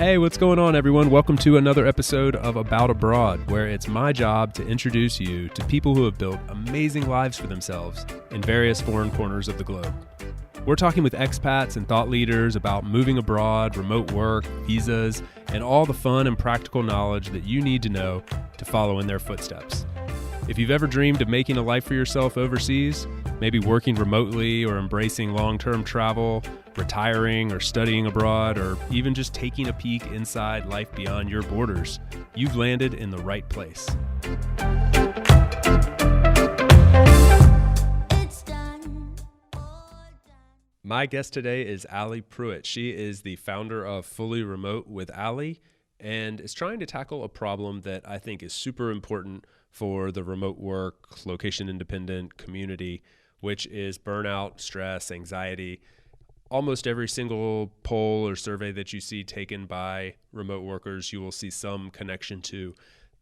Hey, what's going on, everyone? Welcome to another episode of About Abroad, where it's my job to introduce you to people who have built amazing lives for themselves in various foreign corners of the globe. We're talking with expats and thought leaders about moving abroad, remote work, visas, and all the fun and practical knowledge that you need to know to follow in their footsteps. If you've ever dreamed of making a life for yourself overseas, maybe working remotely or embracing long-term travel, retiring or studying abroad, or even just taking a peek inside life beyond your borders, you've landed in the right place. My guest today is Ali Pruitt. She is the founder of Fully Remote with Ali and is trying to tackle a problem that I think is super important for the remote work, location-independent community, which is burnout, stress, anxiety. Almost every single poll or survey that you see taken by remote workers, you will see some connection to.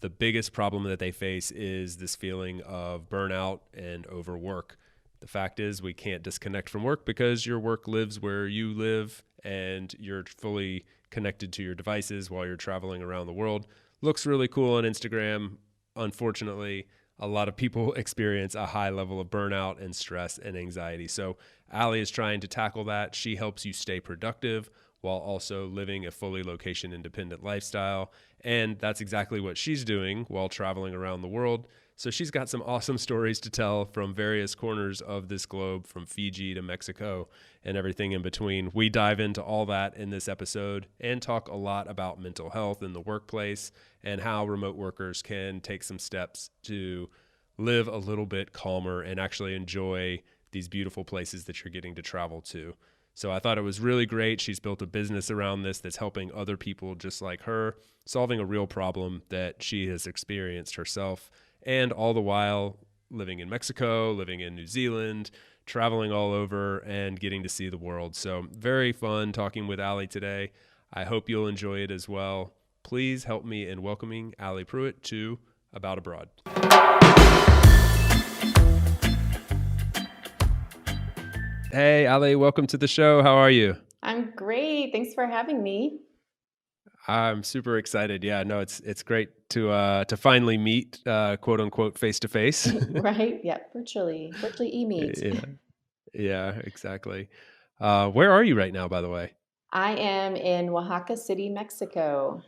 The biggest problem that they face is this feeling of burnout and overwork. The fact is we can't disconnect from work because your work lives where you live and you're fully connected to your devices while you're traveling around the world. Looks really cool on Instagram. Unfortunately, a lot of people experience a high level of burnout and stress and anxiety. So Ali is trying to tackle that. She helps you stay productive while also living a fully location-independent lifestyle. And that's exactly what she's doing while traveling around the world. So she's got some awesome stories to tell from various corners of this globe, from Fiji to Mexico and everything in between. We dive into all that in this episode and talk a lot about mental health in the workplace and how remote workers can take some steps to live a little bit calmer and actually enjoy these beautiful places that you're getting to travel to. So I thought it was really great. She's built a business around this that's helping other people just like her, solving a real problem that she has experienced herself. And all the while living in Mexico, living in New Zealand, traveling all over and getting to see the world. So very fun talking with Ali today. I hope you'll enjoy it as well. Please help me in welcoming Ali Pruitt to About Abroad. Hey, Ali, welcome to the show. How are you? I'm great. Thanks for having me. I'm super excited. Yeah, no, it's great to finally meet, quote unquote, face to face. Right? Yeah, virtually e-meet. Yeah, exactly. Where are you right now, by the way? I am in Oaxaca City, Mexico.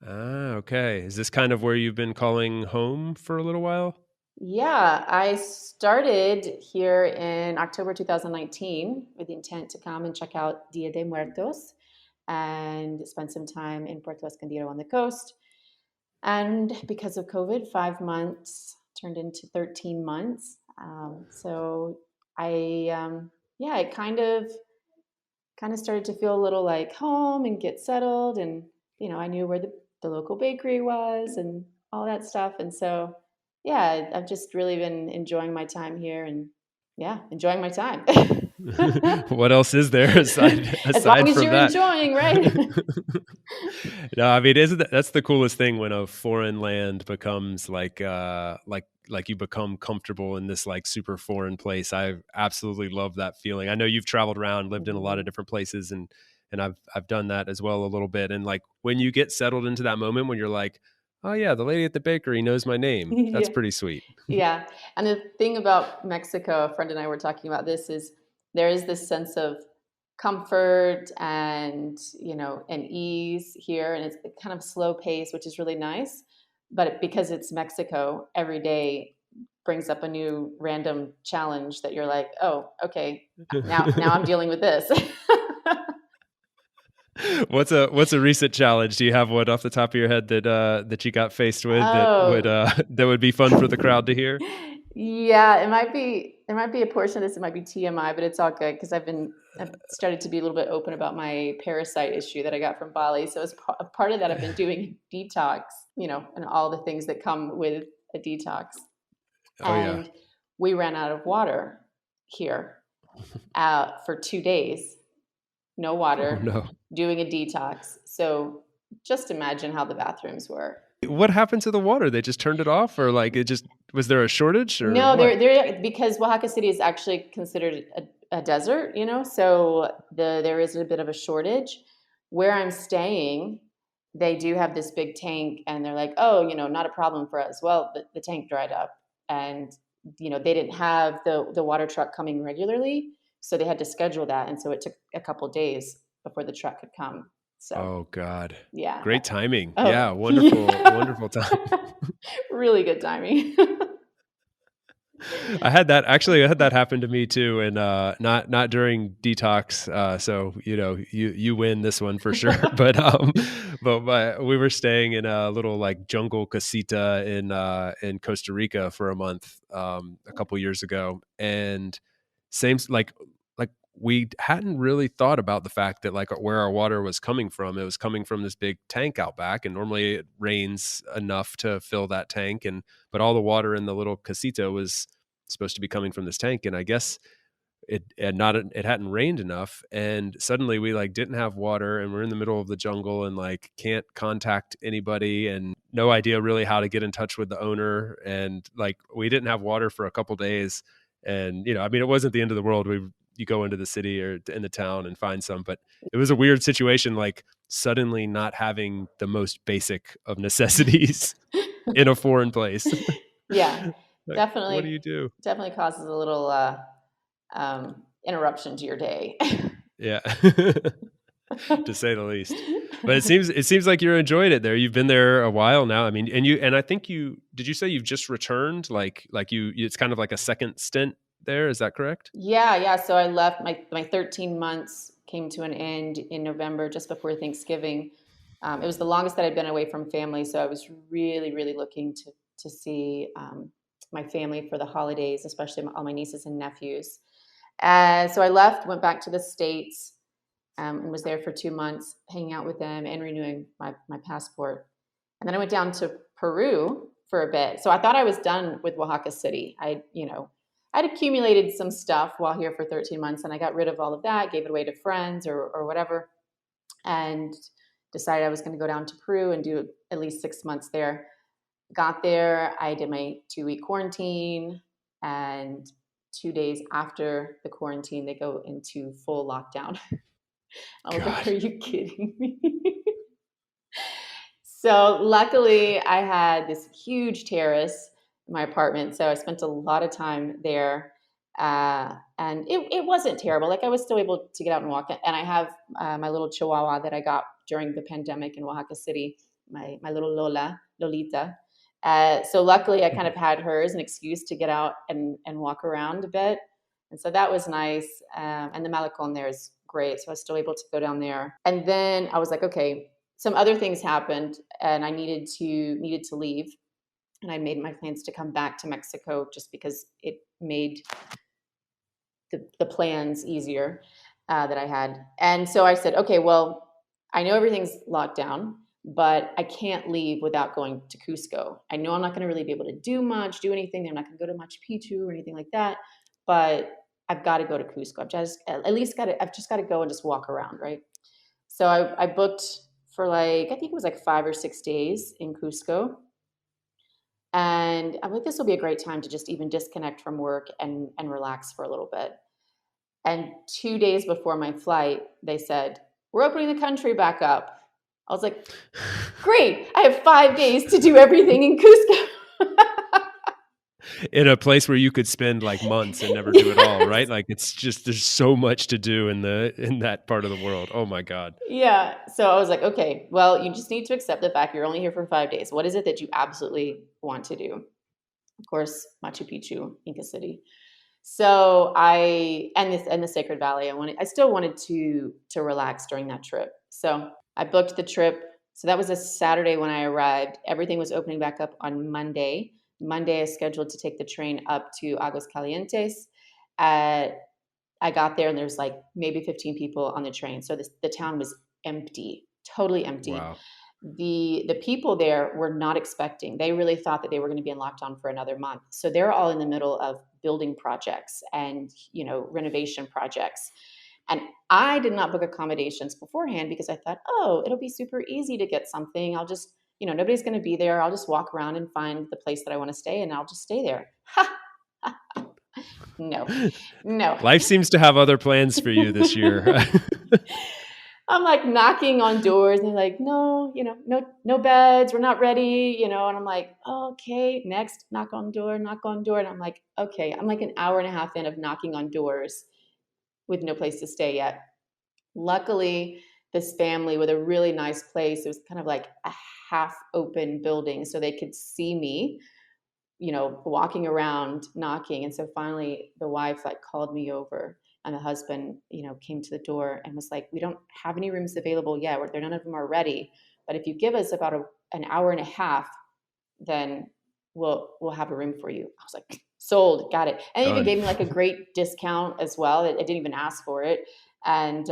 Okay. Is this kind of where you've been calling home for a little while? Yeah, I started here in October 2019 with the intent to come and check out Dia de Muertos and spend some time in Puerto Escondido on the coast. And because of COVID, 5 months turned into 13 months. So I kind of started to feel a little like home and get settled. And, I knew where the local bakery was and all that stuff. And so, yeah, I've just really been enjoying my time here and enjoying my time. What else is there As long aside as from you're that? enjoying, right? No, I mean, that's the coolest thing when a foreign land becomes like you become comfortable in this like super foreign place. I absolutely love that feeling. I know you've traveled around, lived in a lot of different places, and I've done that as well a little bit. And like when you get settled into that moment when you're like, oh yeah, the lady at the bakery knows my name. That's Yeah. pretty sweet. Yeah. And the thing about Mexico, a friend and I were talking about this, is there is this sense of comfort and ease here. And it's kind of slow pace, which is really nice. But because it's Mexico, every day brings up a new random challenge that you're like, oh, okay, now I'm dealing with this. What's a recent challenge? Do you have one off the top of your head that you got faced with that would Oh, that would be fun for the crowd to hear? yeah, there might be a portion of this, it might be TMI, but it's all good because I've started to be a little bit open about my parasite issue that I got from Bali. So as a part of that, I've been doing detox, and all the things that come with a detox. Oh yeah. And we ran out of water here for 2 days, no Oh water, no. doing a detox. So just imagine how the bathrooms were. What happened to the water? They just turned it off, or like it just was there a shortage or No, what? they're because Oaxaca City is actually considered a desert, so there is a bit of a shortage. where I'm staying, they do have this big tank, and they're like, oh, not a problem for us. Well, the tank dried up, and they didn't have the water truck coming regularly, so they had to schedule that, and so it took a couple days before the truck could come. So Oh God. yeah, Great timing. oh Yeah, wonderful, yeah, wonderful time. really good timing. I had that happen to me too, and not during detox. So you win this one for sure. But we were staying in a little like jungle casita in Costa Rica for a month a couple years ago, and like we hadn't really thought about the fact that like where our water was coming from. It was coming from this big tank out back, and normally it rains enough to fill that tank, but all the water in the little casita was supposed to be coming from this tank, and I guess it hadn't rained enough, and suddenly we like didn't have water, and we're in the middle of the jungle and like can't contact anybody, and no idea really how to get in touch with the owner, and like we didn't have water for a couple days. And I mean, it wasn't the end of the world. You go into the city or in the town and find some, but it was a weird situation, like suddenly not having the most basic of necessities in a foreign place. Yeah, Like, what do definitely, you do? definitely causes a little interruption to your day. Yeah. To say the least. But it seems like you're enjoying it there. You've been there a while now. I mean, and I think did you say you've just returned? Like it's kind of like a second stint there. Is that correct? Yeah, yeah. So I left my 13 months came to an end in November, just before Thanksgiving. It was the longest that I'd been away from family, so I was really, really looking to see my family for the holidays, especially all my nieces and nephews. And so I left, went back to the States, and was there for 2 months, hanging out with them and renewing my passport. And then I went down to Peru for a bit. So I thought I was done with Oaxaca City. I'd accumulated some stuff while here for 13 months, and I got rid of all of that, gave it away to friends or whatever, and decided I was going to go down to Peru and do at least 6 months there. Got there, I did my 2-week quarantine, and 2 days after the quarantine, they go into full lockdown. I was like, God. are you kidding me? So luckily, I had this huge terrace in my apartment, so I spent a lot of time there, and it wasn't terrible. Like I was still able to get out and walk. And I have my little Chihuahua that I got during the pandemic in Oaxaca City, my little Lolita. So luckily, I kind of had her as an excuse to get out and walk around a bit, and so that was nice. And the Malecon there is great, so I was still able to go down there. And then I was like, okay, some other things happened, and I needed to leave, and I made my plans to come back to Mexico just because it made the plans easier that I had. And so I said, okay, well, I know everything's locked down, but I can't leave without going to Cusco. I know I'm not going to really be able to do anything. I'm not going to go to Machu Picchu or anything like that, but I've got to go to Cusco. I've just got to go and just walk around, right? So I booked for I think it was like 5 or 6 days in Cusco. And I'm like, this will be a great time to just even disconnect from work and relax for a little bit. And 2 days before my flight, they said, we're opening the country back up. I was like, great, I have 5 days to do everything in Cusco. In a place where you could spend like months and never do it all, right? Like it's just there's so much to do in that part of the world. Oh my God. Yeah. So I was like, okay, well, you just need to accept the fact you're only here for 5 days. What is it that you absolutely want to do? Of course, Machu Picchu, Inca City. So and the Sacred Valley. I still wanted to relax during that trip. So I booked the trip. So that was a Saturday when I arrived. Everything was opening back up on Monday. Monday, I scheduled to take the train up to Aguascalientes. I got there and there's like maybe 15 people on the train. So the town was empty, totally empty. Wow. The people there were not expecting. They really thought that they were going to be in lockdown for another month. So they're all in the middle of building projects and renovation projects. And I did not book accommodations beforehand because I thought, oh, it'll be super easy to get something. I'll just, nobody's going to be there. I'll just walk around and find the place that I want to stay, and I'll just stay there. No. Life seems to have other plans for you this year. I'm like knocking on doors and they're like, no, no beds. We're not ready, And I'm like, okay, next, knock on door, knock on door. And I'm like, okay, I'm like an hour and a half in of knocking on doors with no place to stay yet. Luckily, this family with a really nice place, it was kind of like a half open building so they could see me, walking around knocking. And so finally the wife like called me over and the husband, came to the door and was like, we don't have any rooms available yet. None of them are ready. But if you give us about an hour and a half, then we'll have a room for you. I was like, sold, got it. And they even Done. gave me like a great discount as well. I didn't even ask for it. And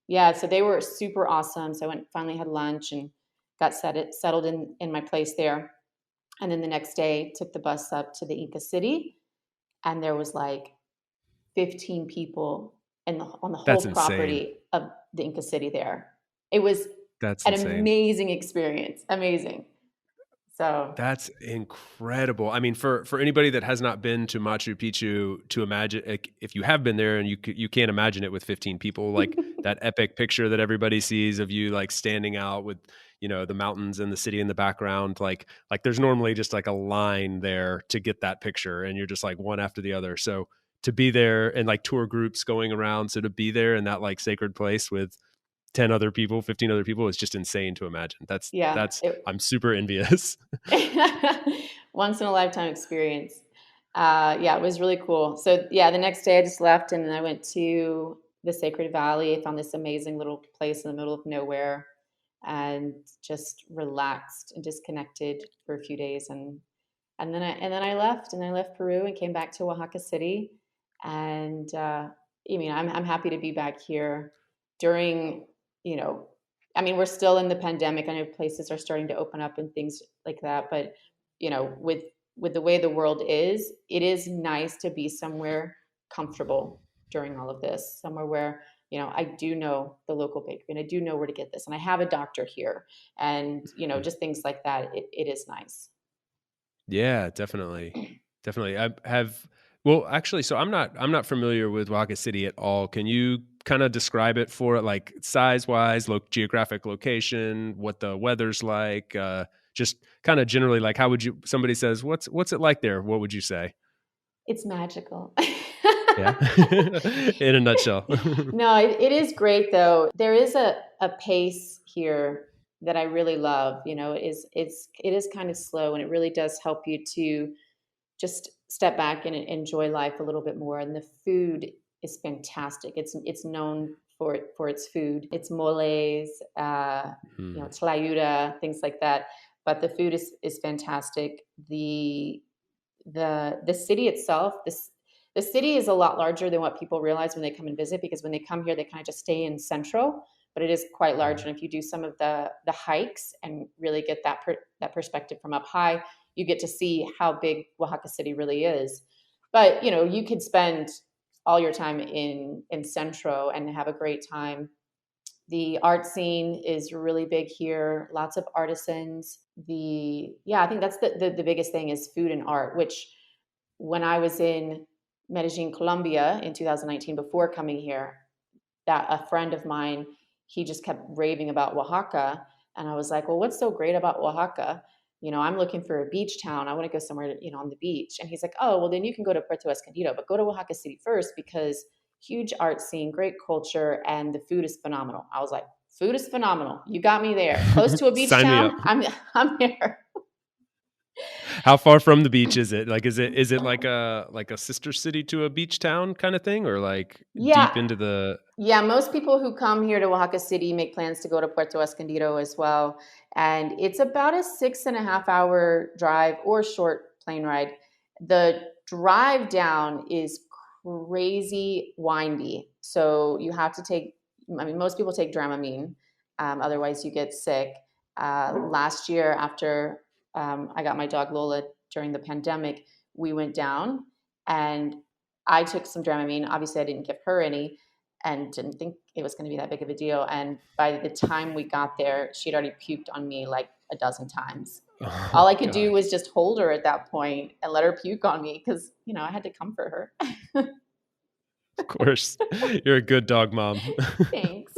yeah, so they were super awesome. So I went, finally had lunch and got settled in my place there. And then the next day took the bus up to the Inca City, and there was like 15 people on the whole That's insane. property of the Inca City there. It was That's an insane. amazing experience. Amazing. So That's incredible. I mean, for anybody that has not been to Machu Picchu, to imagine, like, if you have been there and you can't imagine it with 15 people, like that epic picture that everybody sees of you like standing out with, the mountains and the city in the background, like there's normally just like a line there to get that picture, and you're just like one after the other. So to be there and like tour groups going around, so to be there in that like sacred place with 10 other people, 15 other people is just insane to imagine. yeah, I'm super envious. once in a lifetime experience. Yeah, it was really cool. So yeah, the next day I just left and I went to the Sacred Valley. I found this amazing little place in the middle of nowhere and just relaxed and disconnected for a few days. And then I left and I left Peru and came back to Oaxaca City. And I'm happy to be back here during, you know, we're still in the pandemic. I know places are starting to open up and things like that, but with the way the world is, it is nice to be somewhere comfortable during all of this, somewhere where I do know the local bakery and I do know where to get this, and I have a doctor here, and just things like that. It is nice. Yeah, definitely. Definitely. I have well, actually, so I'm not familiar with Oaxaca City at all. Can you kind of describe it for like size-wise, geographic location, what the weather's like, just kind of generally like how would you somebody says, "What's it like there?" What would you say? It's magical. Yeah. In a nutshell. No, it is great though. There is a pace here that I really love. It is kind of slow, and it really does help you to just step back and enjoy life a little bit more. And the food is fantastic. It's known for its food. It's moles, Hmm. tlayuda, things like that. But the food is fantastic. The city itself, the city is a lot larger than what people realize when they come and visit, because when they come here they kind of just stay in central, but it is quite large. And if you do some of the hikes and really get that perspective from up high, you get to see how big Oaxaca City really is. But you could spend all your time in centro and have a great time. The art scene is really big here. Lots of artisans. I think that's the biggest thing is food and art, which when I was in Medellin, Colombia in 2019, before coming here, that a friend of mine, he just kept raving about Oaxaca. And I was like, well, what's so great about Oaxaca? I'm looking for a beach town. I want to go somewhere, on the beach. And he's like, oh, well, then you can go to Puerto Escondido, but go to Oaxaca City first, because huge art scene, great culture, and the food is phenomenal. I was like, food is phenomenal. You got me there. Close to a beach Sign me up. town. I'm there. How far from the beach is it? Like, is it like a sister city to a beach town kind of thing, or like deep Yeah. into the? Yeah, most people who come here to Oaxaca City make plans to go to Puerto Escondido as well. And it's about a 6.5 hour drive or short plane ride. The drive down is crazy windy. So you have to most people take Dramamine, otherwise you get sick. Last year, after I got my dog Lola during the pandemic, we went down and I took some Dramamine. Obviously, I didn't give her any and didn't think it was going to be that big of a deal. And by the time we got there, she'd already puked on me like a dozen times. All Oh I could do God. was just hold her at that point and let her puke on me because, I had to comfort her. Of course. You're a good dog mom. Thanks.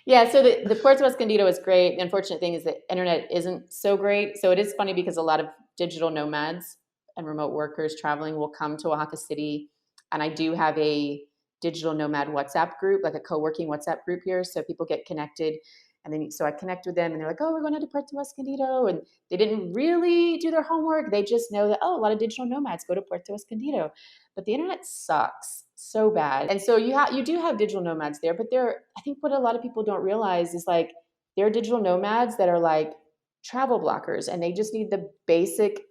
Yeah, so the Puerto Escondido is great. The unfortunate thing is the internet isn't so great. So it is funny because a lot of digital nomads and remote workers traveling will come to Oaxaca City. And I do have a digital nomad WhatsApp group, like a co-working WhatsApp group here. So people get connected. And then so I connect with them and they're like, oh, we're going to Puerto Escondido. And they didn't really do their homework. They just know that, oh, a lot of digital nomads go to Puerto Escondido. But the internet sucks so bad. And so you do have digital nomads there, but I think what a lot of people don't realize is like there are digital nomads that are like travel blockers and they just need the basic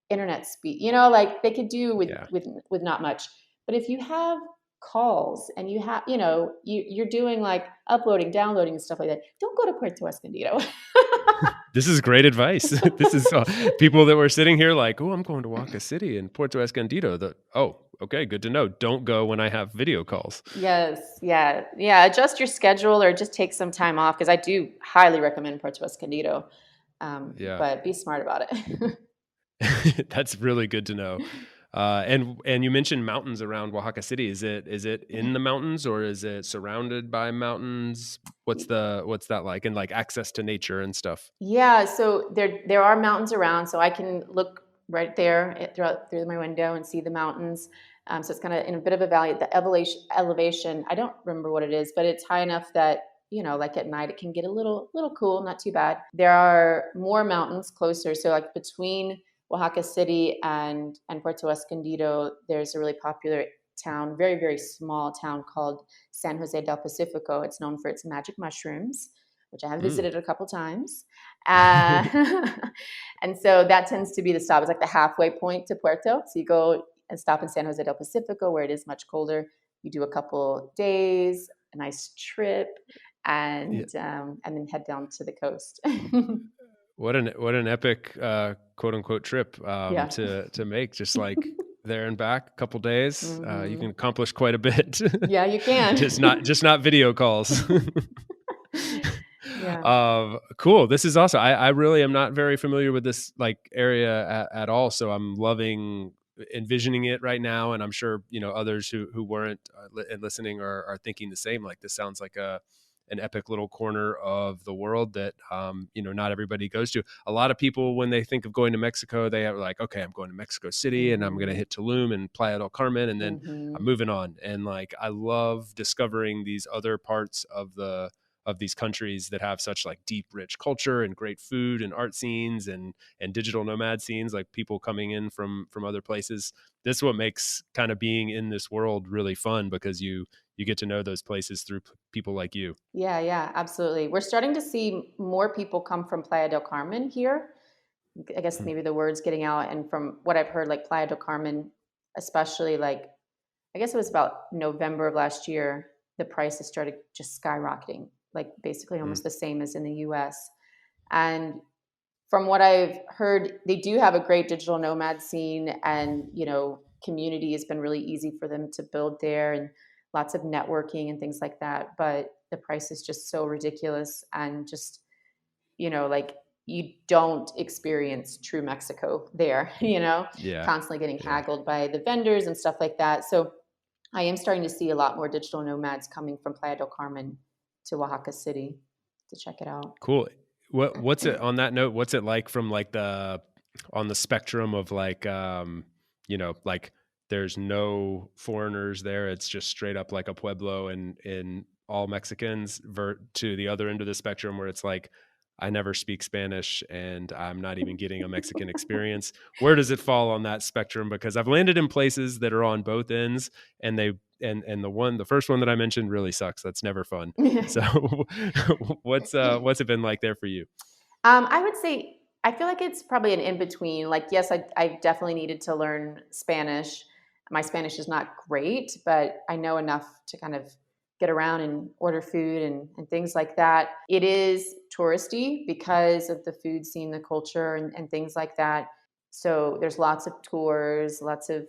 internet speed. Like they could do with Yeah. with not much. But if you have calls and you have, you're doing like uploading, downloading and stuff like that, don't go to Puerto Escondido. This is great advice. This is people that were sitting here like, oh, I'm going to Oaxaca City and Puerto Escondido. Oh, okay, good to know. Don't go when I have video calls. Yes, yeah, yeah. Adjust your schedule or just take some time off because I do highly recommend Puerto Escondido. Yeah. But be smart about it. That's really good to know. And you mentioned mountains around Oaxaca City. Is it in the mountains or is it surrounded by mountains? What's that like? And like access to nature and stuff. Yeah, so there are mountains around, so I can look right there through my window and see the mountains. So it's kind of in a bit of a valley. The elevation, I don't remember what it is, but it's high enough that like at night, it can get a little cool, not too bad. There are more mountains closer, so like between Oaxaca City and Puerto Escondido, there's a really popular town, very very small town called San Jose del Pacifico. It's known for its magic mushrooms, which I have Mm. visited a couple times. Uh, and so that tends to be the stop. It's like the halfway point to Puerto. So you go and stop in San Jose del Pacifico, where it is much colder. You do a couple days, a nice trip, Yeah. and then head down to the coast. What an epic quote unquote trip Yeah. to make, just like there and back, a couple days. You can Hmm. accomplish quite a bit. Yeah, you can. just not video calls. Yeah. Cool. This is awesome. I really am not very familiar with this like area at all, so I'm loving envisioning it right now, and I'm sure others who weren't and listening are thinking the same. Like this sounds like an epic little corner of the world that not everybody goes to. A lot of people, when they think of going to Mexico, they are like, okay, I'm going to Mexico City and I'm going to Hmm. hit Tulum and Playa del Carmen, and then I'm Hmm. moving on. And like I love discovering these other parts of these countries that have such like deep rich culture and great food and art scenes and digital nomad scenes, like people coming in from other places. This is what makes kind of being in this world really fun, because you get to know those places through people like you. Yeah, yeah, absolutely. We're starting to see more people come from Playa del Carmen here. I guess Hmm. maybe the word's getting out. And from what I've heard, like Playa del Carmen, especially like, I guess it was about November of last year, the prices started just skyrocketing, like basically Hmm. almost the same as in the US. And from what I've heard, they do have a great digital nomad scene, and community has been really easy for them to build there, and lots of networking and things like that. But the price is just so ridiculous, and just like you don't experience true Mexico there. Yeah. Constantly getting Yeah. haggled by the vendors and stuff like that. So I am starting to see a lot more digital nomads coming from Playa del Carmen to Oaxaca City to check it out. Cool. What's it, on that note, what's it like from like on the spectrum of like like there's no foreigners there, it's just straight up like a pueblo and all Mexicans, to the other end of the spectrum where it's like I never speak Spanish and I'm not even getting a Mexican experience. Where does it fall on that spectrum? Because I've landed in places that are on both ends, and and the first one that I mentioned really sucks. That's never fun. So what's it been like there for you? I would say I feel like it's probably an in between. Like, yes, I definitely needed to learn Spanish. My Spanish is not great, but I know enough to kind of get around and order food and things like that. It is touristy because of the food scene, the culture, and things like that. So there's lots of tours, lots of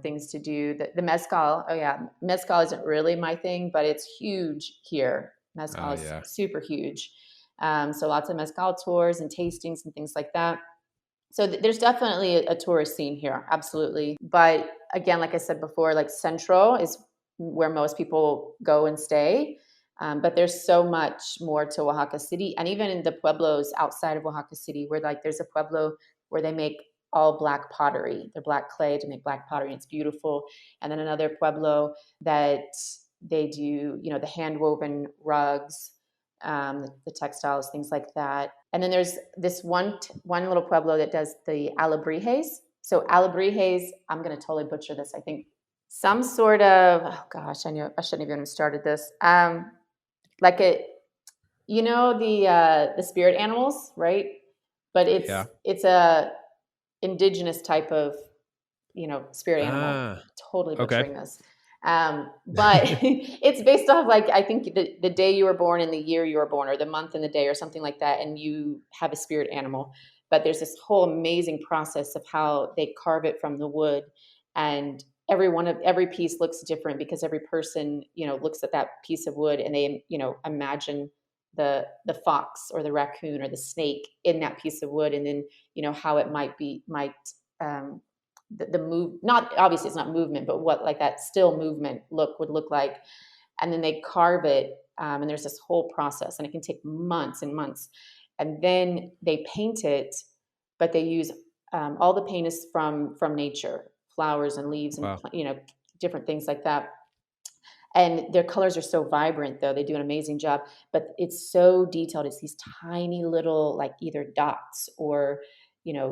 things to do. The mezcal, oh yeah, mezcal isn't really my thing, but it's huge here. Mezcal Oh is yeah. super huge. So lots of mezcal tours and tastings and things like that. So there's definitely a tourist scene here, absolutely. But again, like I said before, like Central is where most people go and stay. But there's so much more to Oaxaca City, and even in the pueblos outside of Oaxaca City, where like there's a pueblo where they make all black pottery. They're black clay to make black pottery, and it's beautiful. And then another pueblo that they do, the hand woven rugs, the textiles, things like that. And then there's this one little pueblo that does the alebrijes. So alebrijes, I'm going to totally butcher this. I think some sort of, oh gosh, I knew I shouldn't have even started this. Like the spirit animals, right? But Yeah. it's a indigenous type of spirit animal. Ah, Totally okay. butchering this. But it's based off, like, I think the day you were born and the year you were born, or the month and the day, or something like that, and you have a spirit animal. But there's this whole amazing process of how they carve it from the wood, and every piece looks different because every person looks at that piece of wood and they imagine the fox or the raccoon or the snake in that piece of wood, and then how it might um, the move, not obviously it's not movement, but what like that still movement would look like. And then they carve it, and there's this whole process, and it can take months and months. And then they paint it, but they use all the paint is from nature, flowers and leaves and Wow. different things like that. And their colors are so vibrant, though they do an amazing job, but it's so detailed. It's these tiny little, like, either dots or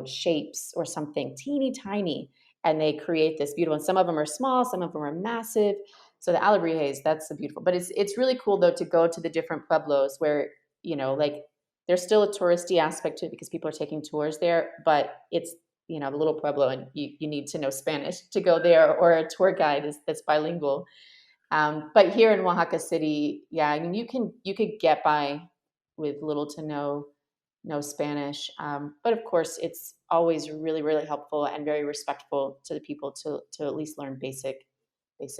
shapes or something teeny tiny, and they create this beautiful, and some of them are small, some of them are massive. So the alebrijes, that's the beautiful, but it's really cool though to go to the different pueblos where like there's still a touristy aspect to it because people are taking tours there, but it's the little pueblo, and you need to know Spanish to go there, or a tour guide that's bilingual. But here in Oaxaca City, yeah, I mean, you could get by with little to no Spanish, but of course, it's always really really helpful and very respectful to the people to at least learn basic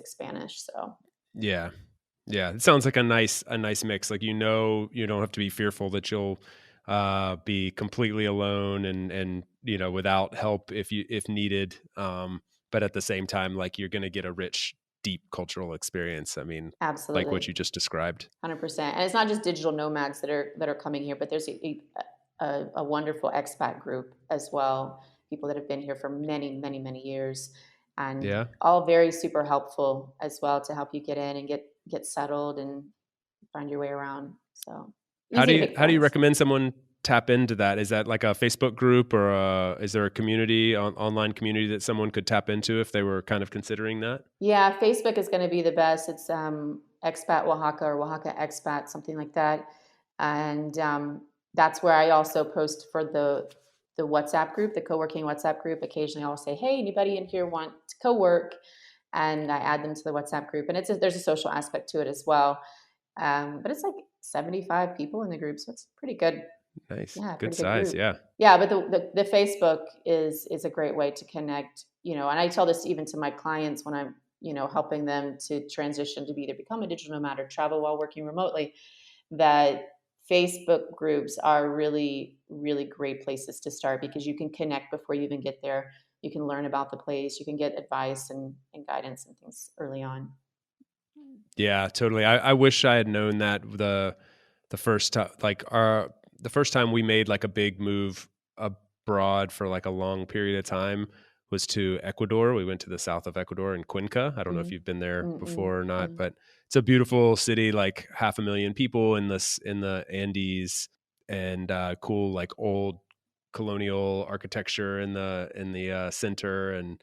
Spanish. So Yeah. Yeah, it sounds like a nice mix. Like, you don't have to be fearful that you'll be completely alone and without help if needed. But at the same time, like, you're going to get a rich, deep cultural experience. I mean, like what absolutely, you just described. 100%. And it's not just digital nomads that are coming here, but there's a wonderful expat group as well. People that have been here for many, many, many years, and Yeah. all very super helpful as well to help you get in and get settled and find your way around. So How easy do to you make how do you friends. recommend someone tap into that? Is that like a Facebook group, or is there a community, online community that someone could tap into if they were kind of considering that? Yeah, Facebook is going to be the best. It's Expat Oaxaca or Oaxaca Expat, something like that. And that's where I also post for the WhatsApp group, the co-working WhatsApp group. Occasionally, I'll say, "Hey, anybody in here want to co-work?" And I add them to the WhatsApp group. And there's a social aspect to it as well. But it's like 75 people in the group, so it's pretty good. Nice. Yeah, Good pretty good size. group. Yeah. Yeah, but the Facebook is a great way to connect, and I tell this even to my clients when I'm, helping them to transition to either become a digital nomad or travel while working remotely, that Facebook groups are really, really great places to start because you can connect before you even get there. You can learn about the place, you can get advice and guidance and things early on. Yeah, totally. I wish I had known that the first time, like, the first time we made like a big move abroad for like a long period of time was to Ecuador. We went to the south of Ecuador in Cuenca. I don't know if Mm, you've been there mm-mm, before or not, mm. but it's a beautiful city, like 500,000 people in the Andes, and cool, like, old colonial architecture in the center, and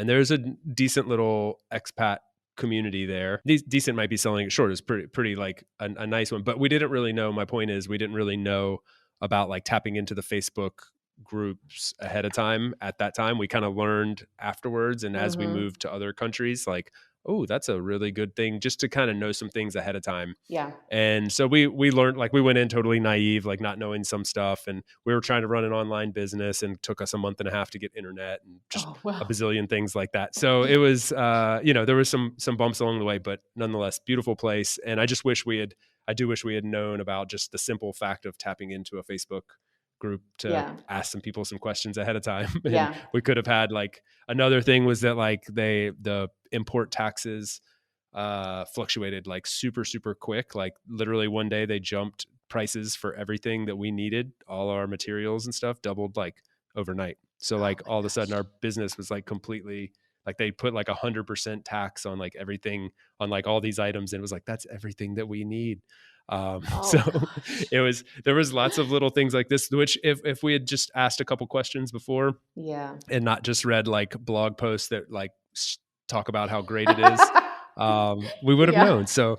there's a decent little expat community there. Decent might be selling it short. It's pretty like a nice one, but we didn't really know. My point is, we didn't really know about like tapping into the Facebook groups ahead of time. At that time, we kind of learned afterwards, and as we Mhm. moved to other countries, like, oh, that's a really good thing just to kind of know some things ahead of time. Yeah. And so we learned, like, we went in totally naive, like not knowing some stuff, and we were trying to run an online business, and it took us a month and a half to get internet and just Oh, a wow. bazillion things like that. So it was, there was some bumps along the way, but nonetheless, beautiful place. And I do wish we had known about just the simple fact of tapping into a Facebook group to Yeah. ask some people some questions ahead of time. And Yeah. we could have had, like, another thing was that, like, the import taxes fluctuated like super, super quick. Like literally one day they jumped prices for everything that we needed. All our materials and stuff doubled like overnight. So Oh like my all of a sudden gosh. our business was like completely like they put like 100% tax on like everything on like all these items. And it was like, that's everything that we need. So Oh gosh. there was lots of little things like this, which if we had just asked a couple questions before Yeah. and not just read like blog posts that like talk about how great it is, we would have Yeah. known. So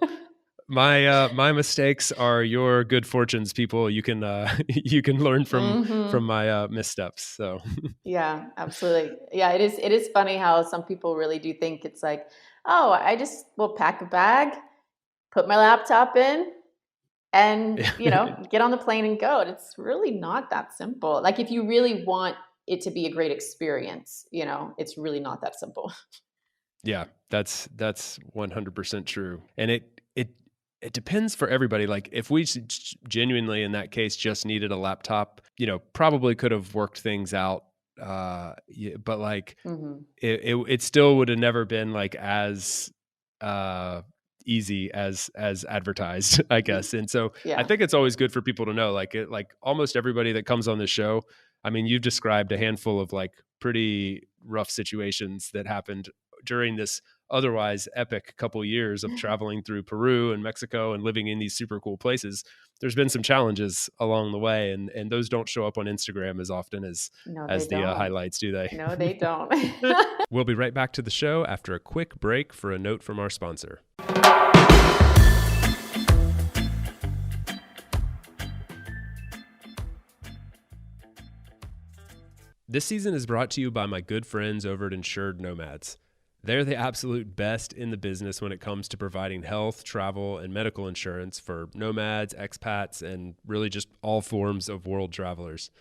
my mistakes are your good fortunes, people. You can you can learn from Hmm. my missteps. So Yeah, absolutely. Yeah, it is funny how some people really do think it's like, oh, I just will pack a bag, put my laptop in, and get on the plane and go. And it's really not that simple. Like if you really want it to be a great experience, it's really not that simple. yeah, that's 100% true. And it depends for everybody. Like if we genuinely in that case just needed a laptop, probably could have worked things out. But like Hmm. it still would have never been like as uh easy as advertised, I guess. And so I Yeah. think it's always good for people to know, like like almost everybody that comes on the show, I mean, you've described a handful of like pretty rough situations that happened during this otherwise epic couple years of traveling through Peru and Mexico and living in these super cool places. There's been some challenges along the way, and those don't show up on Instagram as often No, they as the don't. highlights, do they? No, they don't. We'll be right back to the show after a quick break for a note from our sponsor. This season is brought to you by my good friends over at Insured Nomads. They're the absolute best in the business when it comes to providing health, travel, and medical insurance for nomads, expats, and really just all forms of world travelers.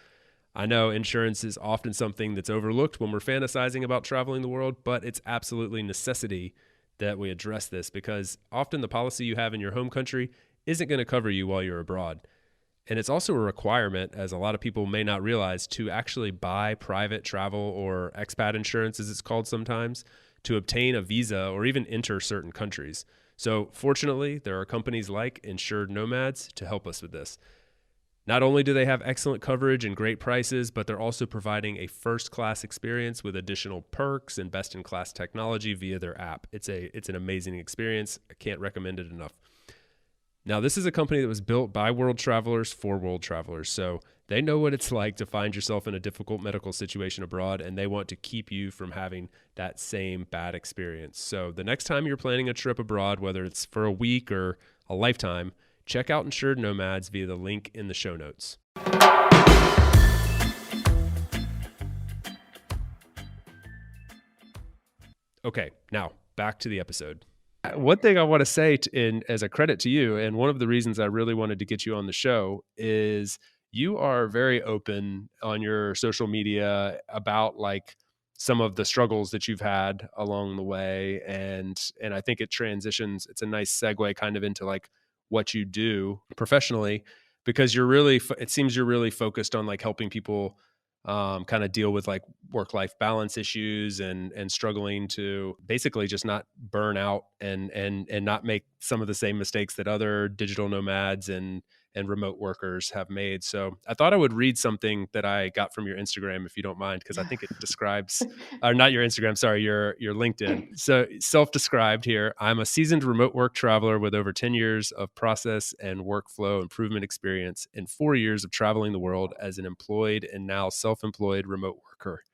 I know insurance is often something that's overlooked when we're fantasizing about traveling the world, but it's absolutely necessity that we address this because often the policy you have in your home country isn't going to cover you while you're abroad. And it's also a requirement, as a lot of people may not realize, to actually buy private travel or expat insurance, as it's called sometimes, to obtain a visa or even enter certain countries. So, fortunately, there are companies like Insured Nomads to help us with this. Not only do they have excellent coverage and great prices, but they're also providing a first-class experience with additional perks and best-in-class technology via their app. It's an amazing experience. I can't recommend it enough. Now, this is a company that was built by world travelers for world travelers. So they know what it's like to find yourself in a difficult medical situation abroad, and they want to keep you from having that same bad experience. So the next time you're planning a trip abroad, whether it's for a week or a lifetime, check out Insured Nomads via the link in the show notes. Okay, now back to the episode. One thing I want to say as a credit to you, and one of the reasons I really wanted to get you on the show is you are very open on your social media about like some of the struggles that you've had along the way, and I think it transitions. It's a nice segue kind of into like what you do professionally because it seems you're really focused on like helping people kind of deal with like work-life balance issues and struggling to basically just not burn out and not make some of the same mistakes that other digital nomads and remote workers have made. So I thought I would read something that I got from your Instagram, if you don't mind, because I think it describes, or not your Instagram, sorry, your LinkedIn. So self-described here, I'm a seasoned remote work traveler with over 10 years of process and workflow improvement experience and 4 years of traveling the world as an employed and now self-employed remote worker.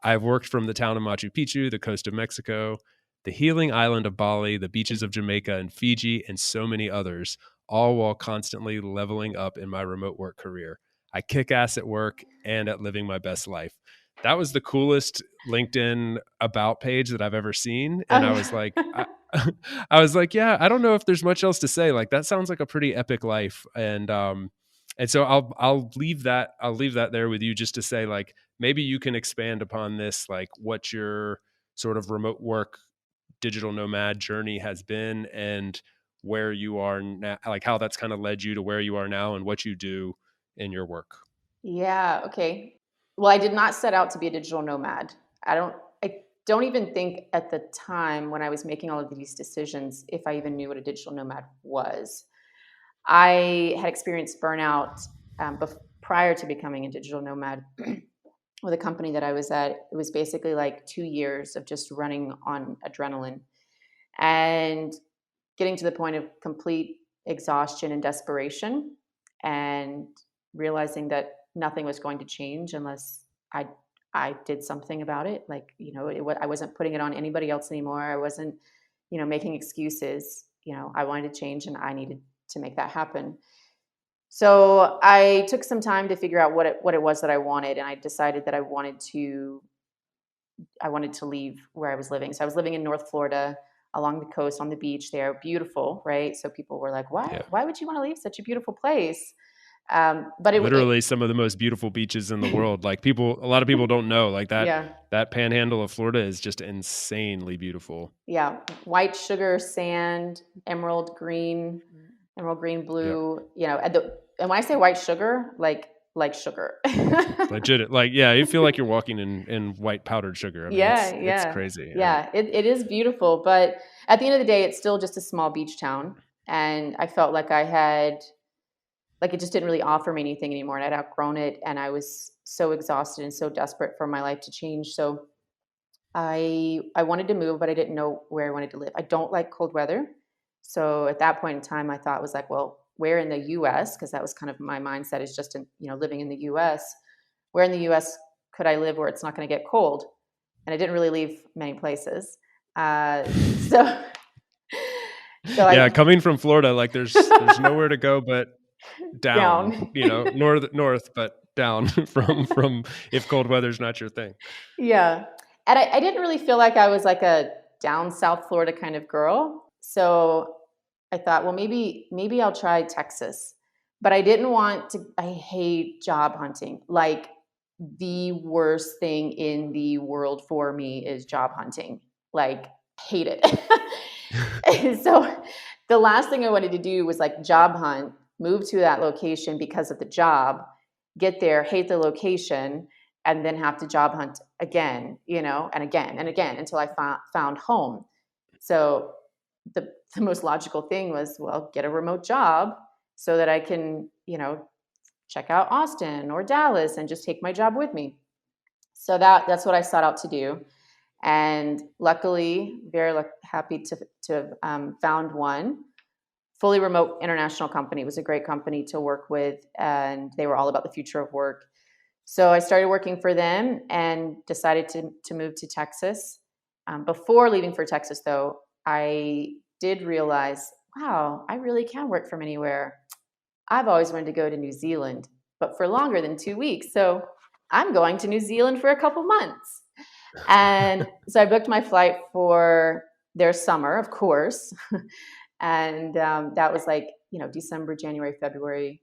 I've worked from the town of Machu Picchu, the coast of Mexico, the healing island of Bali, the beaches of Jamaica and Fiji, and so many others, all while constantly leveling up in my remote work career. I kick ass at work and at living my best life. That was the coolest LinkedIn about page that I've ever seen. And I Oh, was like, I was like, yeah, I don't know if there's much else to say. Like that sounds like a pretty epic life. And so I'll leave that there with you just to say like, maybe you can expand upon this, like what your sort of remote work digital nomad journey has been and where you are now, like how that's kind of led you to where you are now and what you do in your work. yeah. Okay. Well, I did not set out to be a digital nomad. I don't. don't even think at the time when I was making all of these decisions if I even knew what a digital nomad was. I had experienced burnout prior to becoming a digital nomad with a company that I was at. It was basically like 2 years of just running on adrenaline and getting to the point of complete exhaustion and desperation, and realizing that nothing was going to change unless I I did something about it. Like, I wasn't putting it on anybody else anymore. I wasn't, making excuses. I wanted to change, and I needed to make that happen. So I took some time to figure out what it was that I wanted, and I decided that I wanted to leave where I was living. So I was living in North Florida along the coast on the beach there. Beautiful, right? So people were like, "Why? Yeah. Why would you want to leave such a beautiful place?" But Literally some of the most beautiful beaches in the world. Like a lot of people don't know, like yeah, that panhandle of Florida is just insanely beautiful. yeah, white sugar sand, emerald green, Yep. blue. And when I say white sugar, like sugar. Legit. Like, yeah, you feel like you're walking in white powdered sugar. I mean, Yeah, it's yeah, crazy. Yeah. yeah. It is beautiful, but at the end of the day, it's still just a small beach town, and I felt like it just didn't really offer me anything anymore, and I'd outgrown it, and I was so exhausted and so desperate for my life to change. So I wanted to move, but I didn't know where I wanted to live. I don't like cold weather, so at that point in time, I thought was like, well, where in the U.S. Because that was kind of my mindset, is just in living in the U.S. Where in the U.S. could I live where it's not going to get cold? And I didn't really leave many places. So so Yeah, I coming from Florida, like there's nowhere to go but down, down. north, but down from if cold weather's not your thing. Yeah. And I didn't really feel like I was like a down South Florida kind of girl. So I thought, well, maybe I'll try Texas. But I hate job hunting. Like, the worst thing in the world for me is job hunting. Like, hate it. And so the last thing I wanted to do was like job hunt, move to that location because of the job, get there, hate the location, and then have to job hunt again, and again and again until I found home. So the most logical thing was, well, get a remote job so that I can, check out Austin or Dallas and just take my job with me. So that's what I sought out to do. And luckily, very happy to have found one fully remote international company. It was a great company to work with, and they were all about the future of work. So I started working for them and decided to move to Texas. Before leaving for Texas, though, I did realize, wow, I really can work from anywhere. I've always wanted to go to New Zealand, but for longer than 2 weeks. So I'm going to New Zealand for a couple months. And so I booked my flight for their summer, of course. And that was like, December, January, February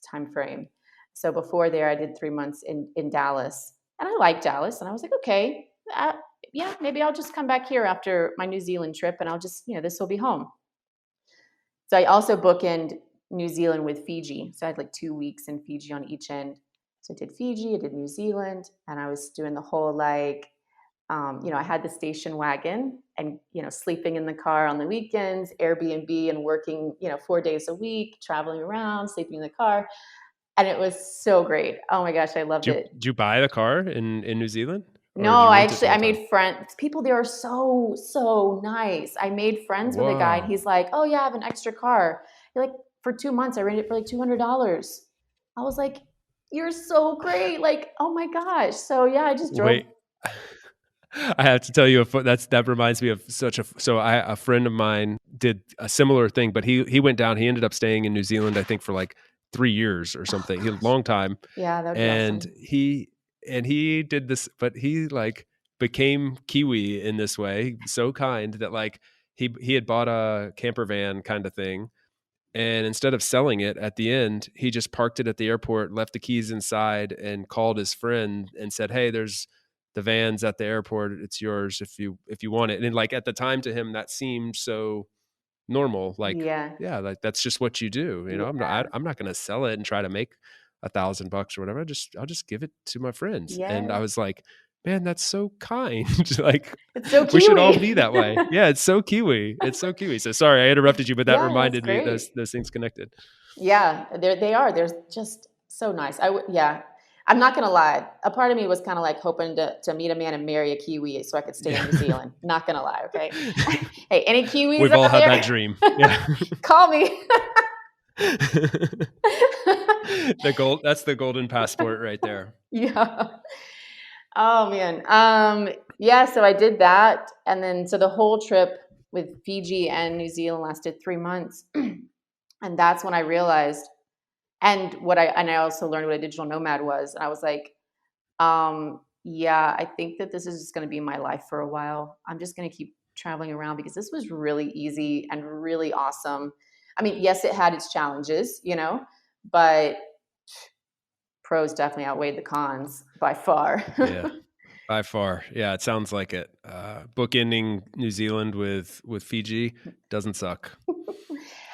time frame. So before there, I did 3 months in Dallas. And I liked Dallas. And I was like, okay, yeah, maybe I'll just come back here after my New Zealand trip, and I'll just, this will be home. So I also bookend New Zealand with Fiji. So I had like 2 weeks in Fiji on each end. So I did Fiji, I did New Zealand, and I was doing the whole I had the station wagon and, sleeping in the car on the weekends, Airbnb, and working, 4 days a week, traveling around, sleeping in the car. And it was so great. Oh my gosh, I loved it. Did you buy the car in New Zealand, No, or did you rent it the I whole time? made friends. People there are so, so nice. I made friends with a guy, and Whoa. he's like, "Oh yeah, I have an extra car." You're like, for 2 months, I rented it for like $200. I was like, "You're so great!" Like, oh my gosh. So yeah, I just drove. Wait. I have to tell you, that reminds me of a friend of mine did a similar thing, but he went down. He ended up staying in New Zealand, I think, for like 3 years or Oh something. A gosh, long time, yeah, that would be and awesome. he did this, but he like became Kiwi in this way, so kind that like he had bought a camper van kind of thing, and instead of selling it at the end, he just parked it at the airport, left the keys inside, and called his friend and said, "Hey, there's the van's at the airport. It's yours if you want it." And like at the time to him, that seemed so normal. Like, Yeah, yeah, like that's just what you do. yeah, I'm not going to sell it and try to make $1,000 or whatever. I'll just give it to my friends. And I yes. was like, Man, that's so kind. Like, It's so we should all Kiwi. be that way. Yeah, it's so Kiwi. It's so Kiwi. So sorry I interrupted you, but that Yeah, that's reminded me great. those things connected. Yeah, they are. They're just so nice. Yeah. I'm not gonna lie. A part of me was kind of like hoping to meet a man and marry a Kiwi so I could stay in Yeah. New Zealand. Not gonna lie, okay? Hey, any Kiwis We've all out had there? that dream. Yeah. Call me. That's the golden passport right there. Yeah. Oh man. Yeah, so I did that. And then so the whole trip with Fiji and New Zealand lasted 3 months. And that's when I realized and I also learned what a digital nomad was. And I was like, yeah, I think that this is just gonna be my life for a while. I'm just gonna keep traveling around because this was really easy and really awesome. I mean, yes, it had its challenges, but pros definitely outweighed the cons by far. Yeah. By far. Yeah, it sounds like it. Bookending New Zealand with Fiji doesn't suck.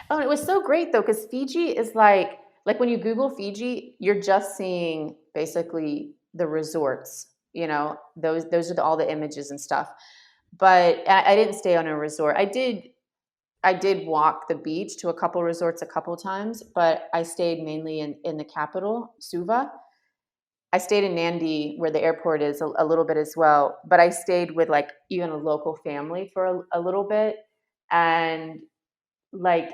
Oh, it was so great though, because Fiji is like when you Google Fiji, you're just seeing basically the resorts. Those are all the images and stuff. But I didn't stay on a resort. I did walk the beach to a couple resorts a couple times, but I stayed mainly in the capital, Suva. I stayed in Nandi where the airport is a little bit as well, but I stayed with like even a local family for a little bit. And like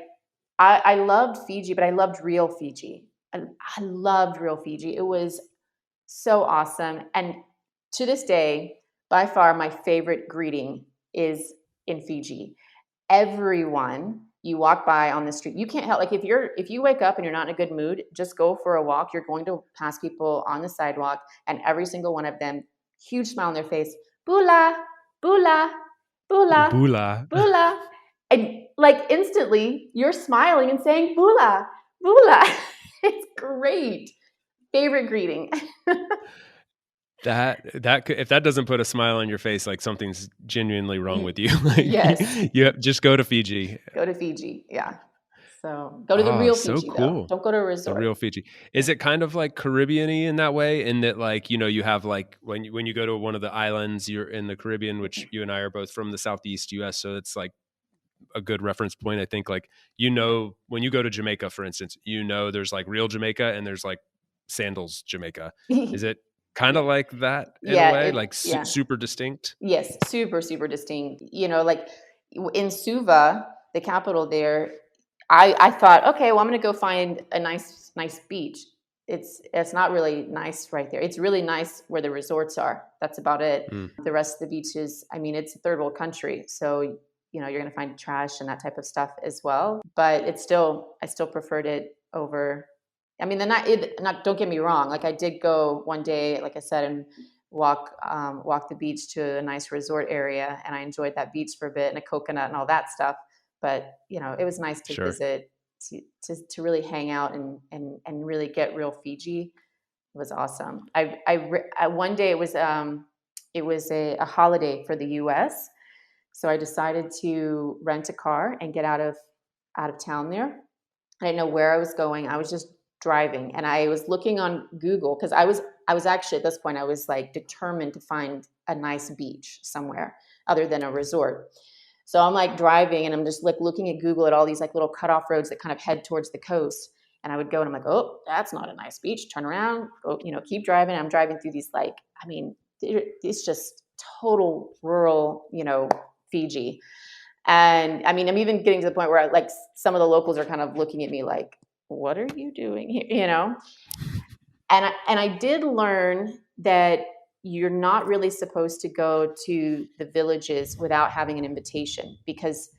I loved Fiji, but I loved real Fiji. I loved real Fiji. It was so awesome. And to this day, by far my favorite greeting is in Fiji. Everyone you walk by on the street, you can't help like if you wake up and you're not in a good mood, just go for a walk. You're going to pass people on the sidewalk, and every single one of them, huge smile on their face, bula, bula, bula, Bula. bula. And like instantly you're smiling and saying bula, bula. It's great. Favorite greeting. If that doesn't put a smile on your face, like something's genuinely wrong with you. Like Yes. just go to Fiji. Go to Fiji. Yeah. So go to the Oh, real so Fiji though. cool. Don't go to a The resort. real Fiji. Yeah. Is it kind of like Caribbean-y in that way? In that, like, you have like when you go to one of the islands, you're in the Caribbean, which you and I are both from the Southeast US, so it's like a good reference point. I think, like, when you go to Jamaica, for instance, there's like real Jamaica and there's like sandals Jamaica. Is it kind of like that in a Yeah, way, like yeah. super distinct? Yes, super, super distinct. Like in Suva, the capital there, I thought, okay, well, I'm gonna go find a nice beach. It's not really nice right there. It's really nice where the resorts are. That's about it. Hmm. The rest of the beaches, I mean, it's a third world country, so you're gonna find trash and that type of stuff as well. But I still preferred it over. I mean, not. Don't get me wrong. Like I did go one day, like I said, and walk the beach to a nice resort area, and I enjoyed that beach for a bit and a coconut and all that stuff. But it was nice to Sure. visit, to really hang out and really get real Fiji. It was awesome. One day it was a holiday for the U.S., so I decided to rent a car and get out of town there. I didn't know where I was going. I was just driving, and I was looking on Google because I was actually at this point I was like determined to find a nice beach somewhere other than a resort. So I'm like driving, and I'm just like looking at Google at all these like little cutoff roads that kind of head towards the coast. And I would go and I'm like, oh, that's not a nice beach. Turn around, go, keep driving. I'm driving through these like, I mean, it's just total rural, Fiji. And I mean, I'm even getting to the point where like some of the locals are kind of looking at me like, what are you doing here? And I did learn that you're not really supposed to go to the villages without having an invitation, because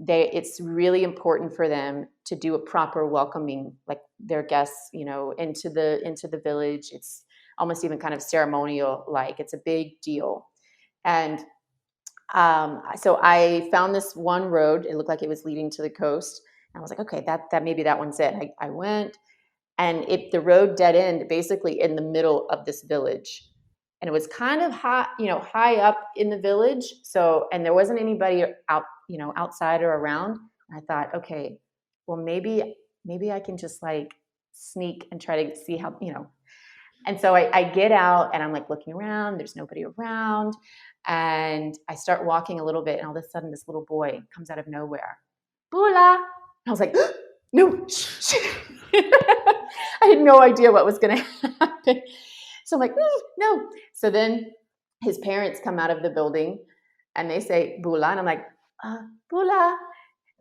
it's really important for them to do a proper welcoming, like their guests, into the village. It's almost even kind of ceremonial, like it's a big deal. And so I found this one road. It looked like it was leading to the coast. And I was like, okay, that maybe that one's it. I went, and the road dead end basically in the middle of this village, and it was kind of high up in the village. So, and there wasn't anybody outside or around. And I thought, okay, well maybe I can just like sneak and try to see how. And so I get out and I'm like looking around, there's nobody around. And I start walking a little bit, and all of a sudden this little boy comes out of nowhere. Bula. And I was like, no, shh. I had no idea what was going to happen. So I'm like, no. So then his parents come out of the building and they say, Bula. And I'm like, Bula.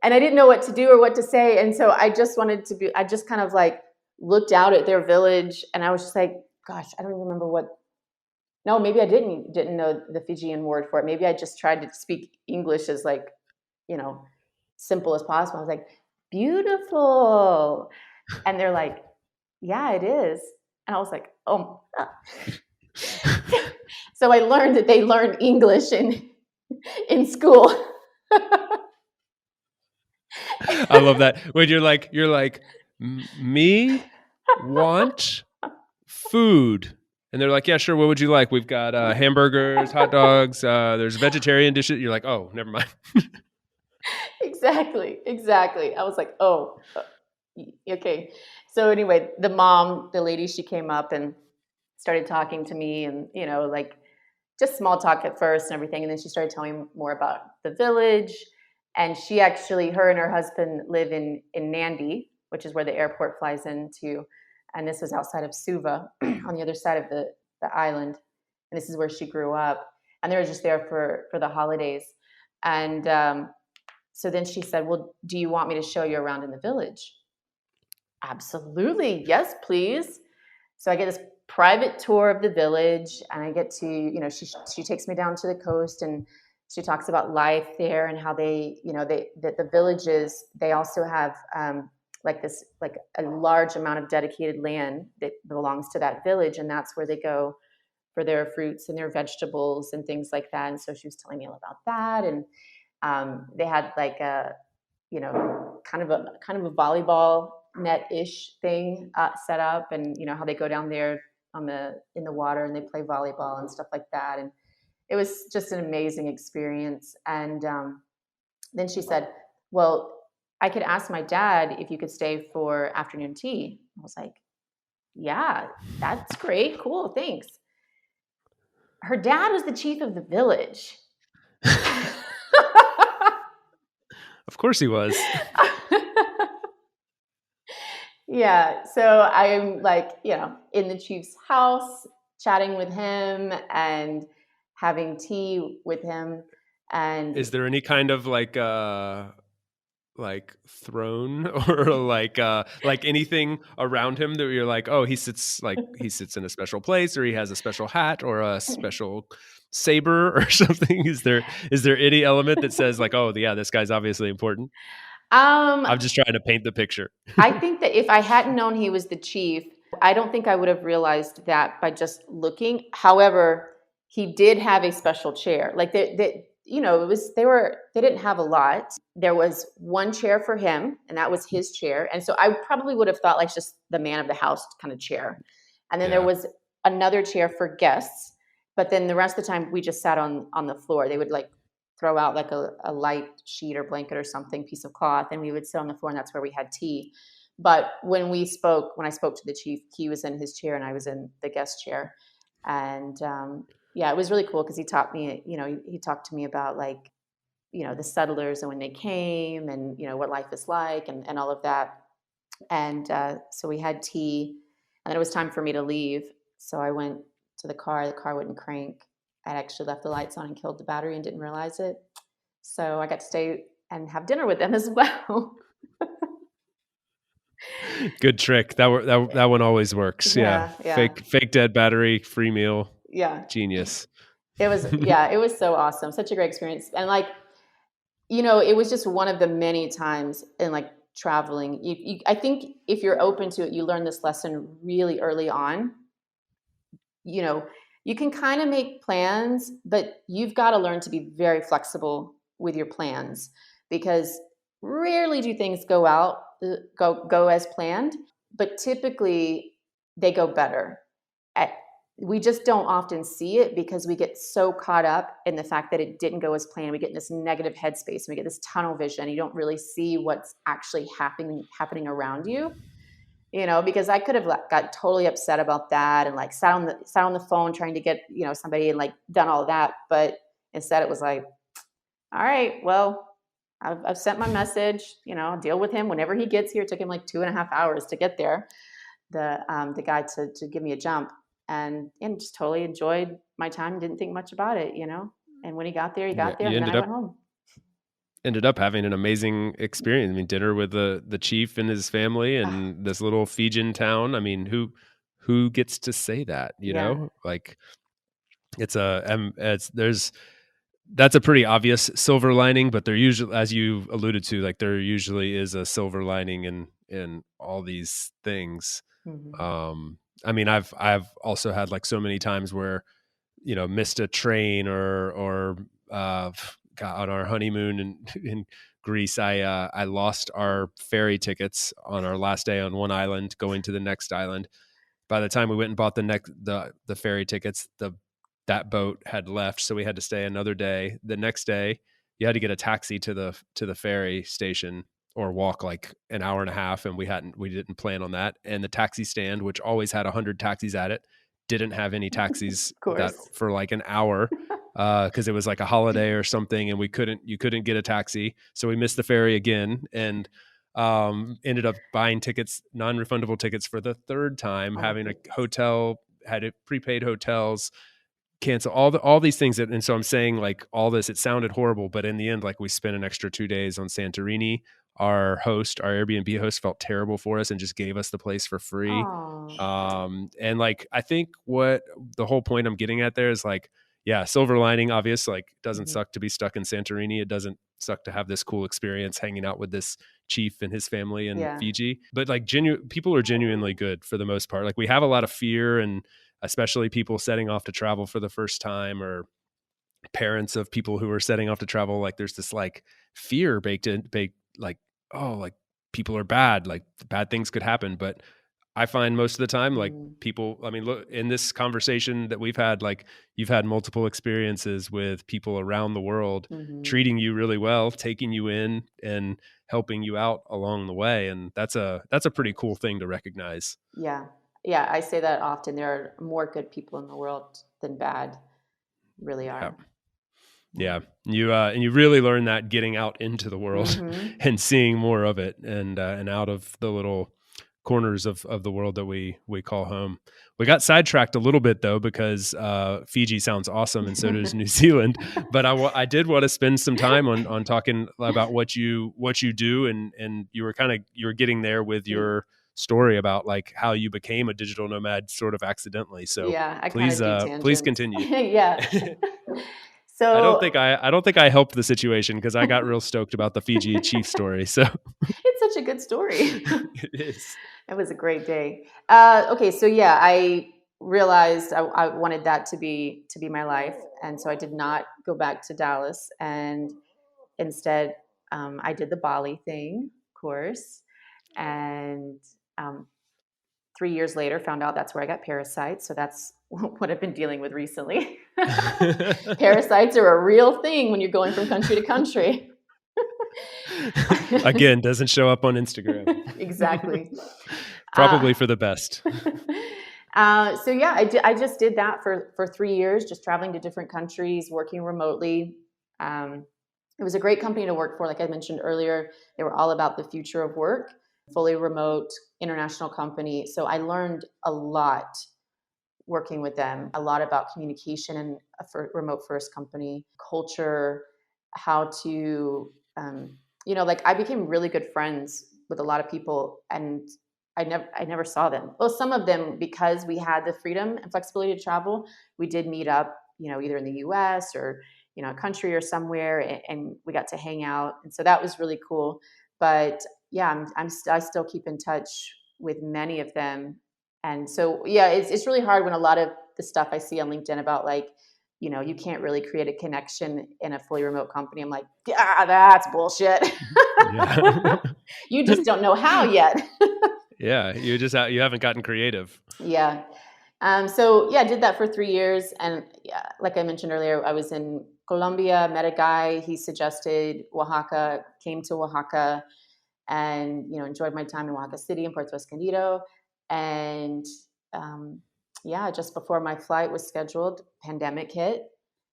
And I didn't know what to do or what to say. And so I just kind of like looked out at their village, and I was just like, gosh, I don't even remember no, maybe I didn't know the Fijian word for it. Maybe I just tried to speak English as like, simple as possible. I was like, beautiful. And they're like, yeah, it is. And I was like, oh. So I learned that they learn English in school. I love that. When you're like, me want food. And they're like, yeah, sure. What would you like? We've got hamburgers, hot dogs. There's vegetarian dishes. You're like, oh, never mind. Exactly. I was like, oh, okay. So anyway, the lady, she came up and started talking to me, and, like just small talk at first and everything. And then she started telling me more about the village. And her and her husband live in Nandi, which is where the airport flies into. And this was outside of Suva on the other side of the island. And this is where she grew up. And they were just there for the holidays. And so then she said, well, do you want me to show you around in the village? Absolutely. Yes, please. So I get this private tour of the village, and I get to, she takes me down to the coast, and she talks about life there and how the villages, they also have like a large amount of dedicated land that belongs to that village. And that's where they go for their fruits and their vegetables and things like that. And so she was telling me all about that. And they had like kind of a volleyball net-ish thing set up, and how they go down there in the water and they play volleyball and stuff like that. And it was just an amazing experience. And then she said, well, I could ask my dad if you could stay for afternoon tea. I was like, yeah, that's great. Cool. Thanks. Her dad was the chief of the village. Of course he was. Yeah. So I'm like, in the chief's house, chatting with him and having tea with him. And is there any kind of like throne or like anything around him that you're like, oh, he sits in a special place, or he has a special hat or a special saber or something? Is there any element that says like, oh yeah, this guy's obviously important? I'm just trying to paint the picture. I think that if I hadn't known he was the chief, I don't think I would have realized that by just looking. However, he did have a special chair. Like they didn't have a lot. There was one chair for him, and that was his chair. And so I probably would have thought like just the man of the house kind of chair. And then there was another chair for guests, but then the rest of the time we just sat on the floor. They would like throw out like a light sheet or blanket or something, piece of cloth, and we would sit on the floor, and that's where we had tea. But when I spoke to the chief, he was in his chair and I was in the guest chair. And it was really cool because he taught me, he talked to me about like, the settlers and when they came, and, what life is like, and all of that. And so we had tea, and then it was time for me to leave. So I went to the car wouldn't crank. I'd actually left the lights on and killed the battery and didn't realize it. So I got to stay and have dinner with them as well. Good trick. That one always works. Yeah. Fake dead battery, free meal. Yeah. Genius. It was so awesome. Such a great experience. And like, it was just one of the many times in like traveling. I think if you're open to it, you learn this lesson really early on. You can kind of make plans, but you've got to learn to be very flexible with your plans, because rarely do things go as planned, but typically they go better. We just don't often see it because we get so caught up in the fact that it didn't go as planned. We get in this negative headspace, and we get this tunnel vision. You don't really see what's actually happening around you. because I could have got totally upset about that and like sat on the phone trying to get, somebody and like done all that. But instead it was like, all right, well, I've sent my message, deal with him whenever he gets here. It took him like 2.5 hours to get there. The guy to give me a jump and just totally enjoyed my time. Didn't think much about it, and when he got there, Yeah, you and then I went home. ended up having an amazing experience. I mean, dinner with the chief and his family Ah, and this little Fijian town. I mean, who gets to say that, yeah. Like that's a pretty obvious silver lining, but there usually, as you alluded to, like there usually is a silver lining in all these things. Hmm. I mean, I've also had like so many times where, missed a train or got on our honeymoon in Greece. I lost our ferry tickets on our last day on one island going to the next island. By the time we went and bought the ferry tickets, that boat had left, so we had to stay another day. The next day, you had to get a taxi to the ferry station or walk like an hour and a half, and we didn't plan on that. And the taxi stand, which always had 100 taxis at it, didn't have any taxis Of that course. for like an hour because it was like a holiday or something, and you couldn't get a taxi, so we missed the ferry again, and ended up buying tickets, non-refundable tickets for the third time, Oh having a goodness. hotel, had it prepaid hotels, cancel all these things. And so I'm saying like all this, it sounded horrible, but in the end, like we spent an extra 2 days on Santorini. Our Airbnb host felt terrible for us and just gave us the place for free. Oh. And like, I think what the whole point I'm getting at there is like, yeah, silver lining, obvious, like it doesn't Mhm. suck to be stuck in Santorini. It doesn't suck to have this cool experience hanging out with this chief and his family in Yeah. Fiji. But like people are genuinely good for the most part. Like we have a lot of fear, and especially people setting off to travel for the first time, or parents of people who are setting off to travel. Like there's this like fear baked like, oh, like people are bad, like bad things could happen. But I find most of the time, like Mm. people, I mean, look, in this conversation that we've had, like you've had multiple experiences with people around the world Mhm. treating you really well, taking you in and helping you out along the way. And that's a pretty cool thing to recognize. Yeah. Yeah, I say that often. There are more good people in the world than bad. Really Yeah. are. Yeah. And you really learn that getting out into the world Mm-hmm. and seeing more of it, and out of the little corners of the world that we call home. We got sidetracked a little bit though, because Fiji sounds awesome and so does New Zealand. But I did want to spend some time on talking about what you do, and you were getting there with your story about like how you became a digital nomad sort of accidentally. So Yeah, I kind please of do please tangents. continue. Yeah. I don't So think I don't think I helped the situation because I got real stoked about the Fiji chief story. So it's such a good story. it is. It was a great day. Okay, so yeah, I realized I wanted that to be my life, and so I did not go back to Dallas, and instead I did the Bali thing, of course, and um, 3 years later found out that's where I got parasites. So that's what I've been dealing with recently. Parasites are a real thing when you're going from country to country. Again, doesn't show up on Instagram. Exactly. Uh, Probably for the best. so yeah, I just did that for 3 years, just traveling to different countries, working remotely. Um, it was a great company to work for. Like I mentioned earlier, they were all about the future of work, fully remote, international company. So I learned a lot working with them, a lot about communication in a remote first company, culture, how to, like I became really good friends with a lot of people, and I never saw them. Well, some of them, because we had the freedom and flexibility to travel, we did meet up, either in the US or, a country or somewhere, and we got to hang out. And so that was really cool. But yeah, I still keep in touch with many of them. And so, yeah, it's really hard when a lot of the stuff I see on LinkedIn about like, you can't really create a connection in a fully remote company. I'm like, yeah, that's bullshit. Yeah. You just don't know how yet. Yeah. You haven't gotten creative. Yeah. So yeah, I did that for 3 years. And yeah, like I mentioned earlier, I was in Colombia, met a guy, he suggested Oaxaca, came to Oaxaca, and, enjoyed my time in Oaxaca City and Puerto Escondido. And yeah, just before my flight was scheduled, pandemic hit.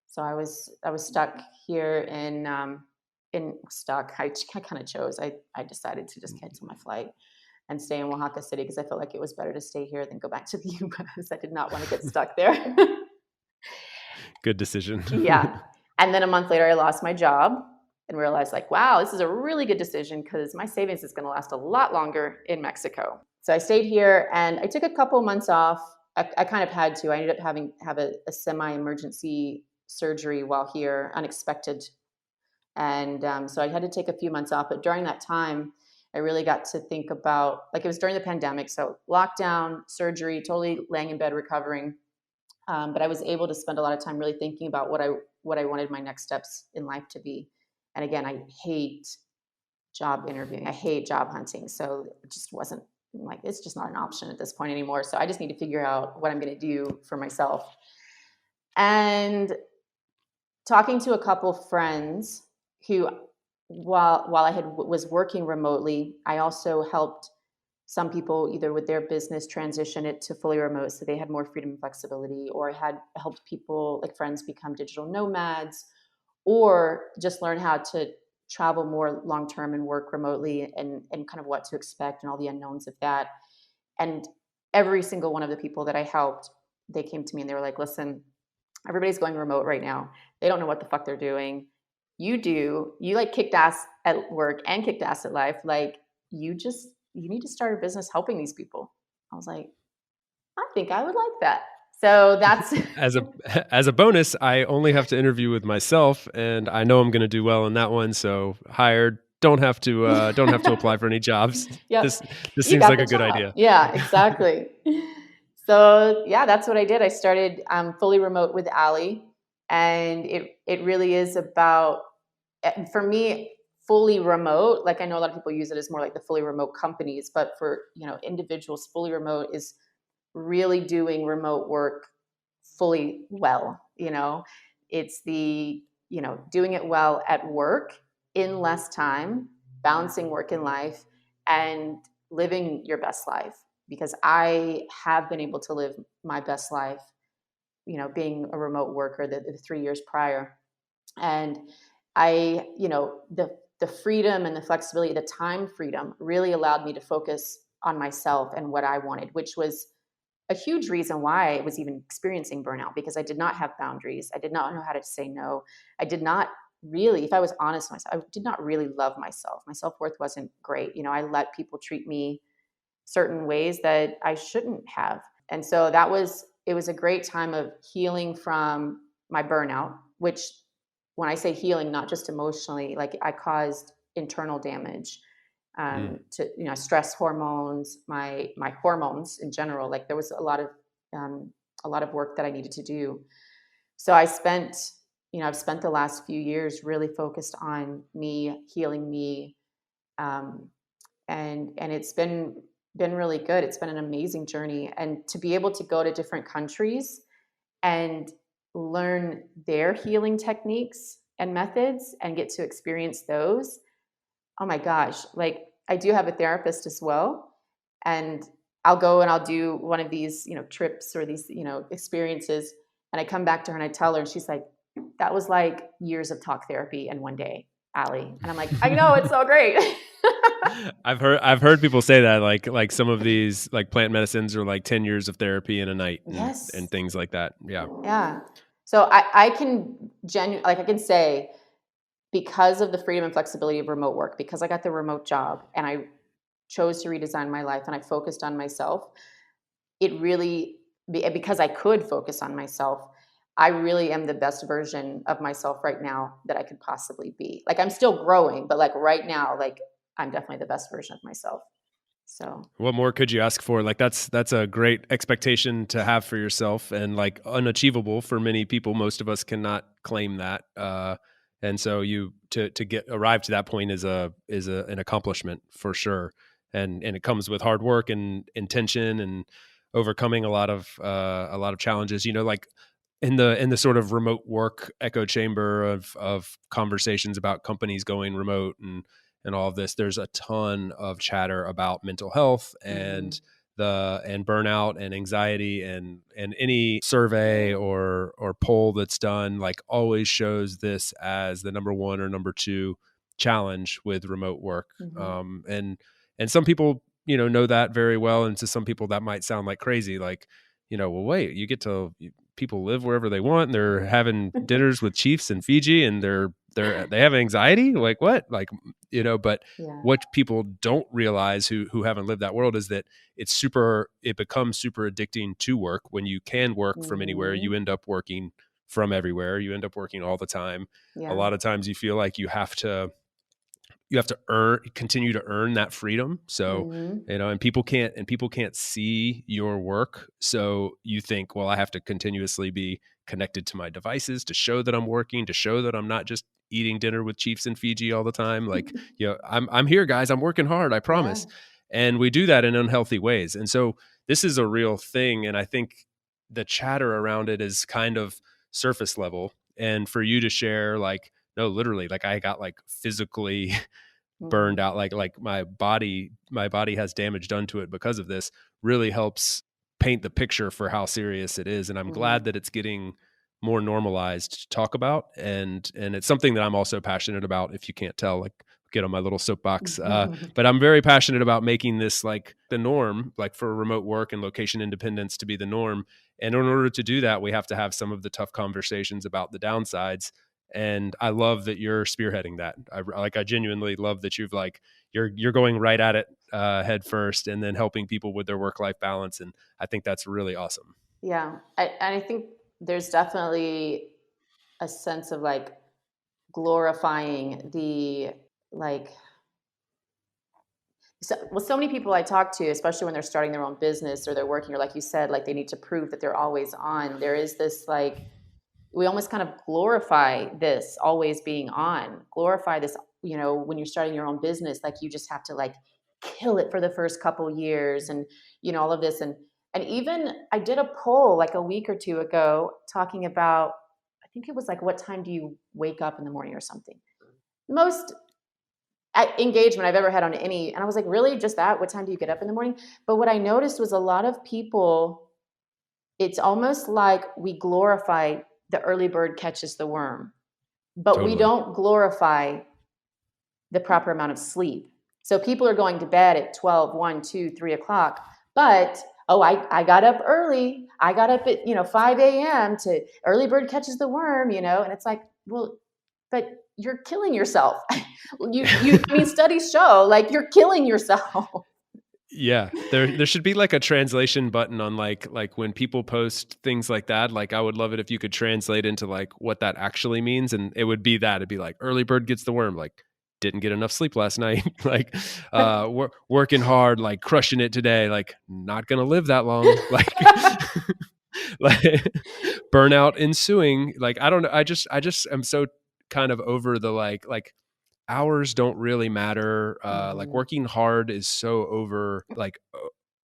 So I was stuck here in stuck. I kind of chose. I decided to just cancel my flight and stay in Oaxaca City because I felt like it was better to stay here than go back to the US. I did not want to get stuck there. Good decision. Yeah. And then a month later, I lost my job and realized, like, wow, this is a really good decision because my savings is going to last a lot longer in Mexico. So I stayed here and I took a couple months off. I kind of had to. I ended up having have a semi-emergency surgery while here, unexpected, and so I had to take a few months off. But during that time, I really got to think about, like, it was during the pandemic, so lockdown, surgery, totally laying in bed recovering. But I was able to spend a lot of time really thinking about what I wanted my next steps in life to be. And again, I hate job interviewing. I hate job hunting. So it just wasn't, like, it's just not an option at this point anymore. So I just need to figure out what I'm going to do for myself. And talking to a couple friends who, while I was working remotely, I also helped some people either with their business transition it to fully remote so they had more freedom and flexibility, or I had helped people, like friends, become digital nomads, or just learn how to travel more long term and work remotely, and kind of what to expect and all the unknowns of that. And every single one of the people that I helped, they came to me and they were like, listen, everybody's going remote right now. They don't know what the fuck they're doing. You do. You like kicked ass at work and kicked ass at life. Like, you need to start a business helping these people. I was like, I think I would like that. So that's As a as a bonus, I only have to interview with myself, and I know I'm going to do well in that one. So hired, don't have to apply for any jobs. Yep. This You seems got like the a good job. idea. Yeah, exactly. So yeah, that's what I did. I started fully remote with Ali, and it really is about, for me, fully remote. Like, I know a lot of people use it as more like the fully remote companies, but for individuals, fully remote is really doing remote work fully well. It's the doing it well at work in less time, balancing work and life, and living your best life. Because I have been able to live my best life, being a remote worker the 3 years prior. And I, the freedom and the flexibility, the time freedom really allowed me to focus on myself and what I wanted, which was a huge reason why I was even experiencing burnout, because I did not have boundaries. I did not know how to say no. I did not really, if I was honest with myself, I did not really love myself. My self-worth wasn't great. I let people treat me certain ways that I shouldn't have. And so it was a great time of healing from my burnout, which, when I say healing, not just emotionally, like, I caused internal damage, Mm. to stress hormones, my hormones in general. Like, there was a lot of work that I needed to do. So I've spent the last few years really focused on me, healing me, um, and it's been really good. It's been an amazing journey, and to be able to go to different countries and learn their healing techniques and methods and get to experience those. Oh my gosh, like, I do have a therapist as well, and I'll go and I'll do one of these, trips or these, experiences, and I come back to her and I tell her, and she's like, that was like years of talk therapy in one day, Ali. And I'm like, I know, it's so great. I've heard people say that, like some of these like plant medicines are like 10 years of therapy in a night, Yes. and things like that. Yeah. Yeah. So I can like, I can say, because of the freedom and flexibility of remote work, because I got the remote job and I chose to redesign my life and I focused on myself, it really, because I could focus on myself, I really am the best version of myself right now that I could possibly be. Like, I'm still growing, but like right now, like, I'm definitely the best version of myself. So What more could you ask for? Like that's a great expectation to have for yourself, and like unachievable for many people. Most of us cannot claim that. And so you to get arrive to that point is an accomplishment for sure. And it comes with hard work and intention and overcoming a lot of challenges. Like in the sort of remote work echo chamber of conversations about companies going remote and all of this, there's a ton of chatter about mental health Mm-hmm. and burnout and anxiety, and any survey or poll that's done like always shows this as the number one or number two challenge with remote work. Mm-hmm. And some people, know that very well, and to some people that might sound like crazy, like, well, wait, people live wherever they want, and they're having dinners with chiefs in Fiji, and they have anxiety, like what, like, but Yeah. what people don't realize who haven't lived that world is that it becomes super addicting to work. When you can work from anywhere, Mm-hmm. you end up working from everywhere. You end up working all the time. A Yeah. lot of times you feel like you have to continue to earn that freedom. So, Mm-hmm. and people can't see your work. So you think, well, I have to continuously be connected to my devices to show that I'm working, to show that I'm not just eating dinner with chiefs in Fiji all the time. Like, I'm here, guys. I'm working hard, I Yeah. promise. And we do that in unhealthy ways. And so this is a real thing. And I think the chatter around it is kind of surface level. And for you to share, like, no, literally, like I got like physically Mm-hmm. burned out, like my body has damage done to it because of this, really helps paint the picture for how serious it is. And I'm Mm-hmm. glad that it's getting more normalized to talk about, and it's something that I'm also passionate about, if you can't tell, like, get on my little soapbox. But I'm very passionate about making this like the norm, like for remote work and location independence to be the norm. And in order to do that, we have to have some of the tough conversations about the downsides. And I love that you're spearheading that. I genuinely love that you're going right at it head first, and then helping people with their work-life balance. And I think that's really awesome. Yeah. And I think there's definitely a sense of like glorifying the like so many people I talk to, especially when they're starting their own business or they're working, or like you said, like they need to prove that they're always on. There is this like we almost kind of glorify this always being on, glorify this, when you're starting your own business, like you just have to like kill it for the first couple years and all of this. And even I did a poll like a week or two ago talking about, I think it was like, what time do you wake up in the morning or something? Most engagement I've ever had on any, and I was like, really, just that? What time do you get up in the morning? But what I noticed was a lot of people, it's almost like we glorify the early bird catches the worm, but we Totally. don't glorify the proper amount of sleep. So people are going to bed at 12, 1, 2, 3 o'clock, but oh, I got up early. I got up at 5 a.m. to early bird catches the worm, and it's like, well, but you're killing yourself. I mean, studies show like you're killing yourself. Yeah, there should be like a translation button on like when people post things like that. Like, I would love it if you could translate into like what that actually means, and it would be that it'd be like early bird gets the worm, like didn't get enough sleep last night, like working hard, like crushing it today, like not gonna live that long, like like burnout ensuing. Like, I don't know, I just am so kind of over the like hours don't really matter. Like Mhm. working hard is so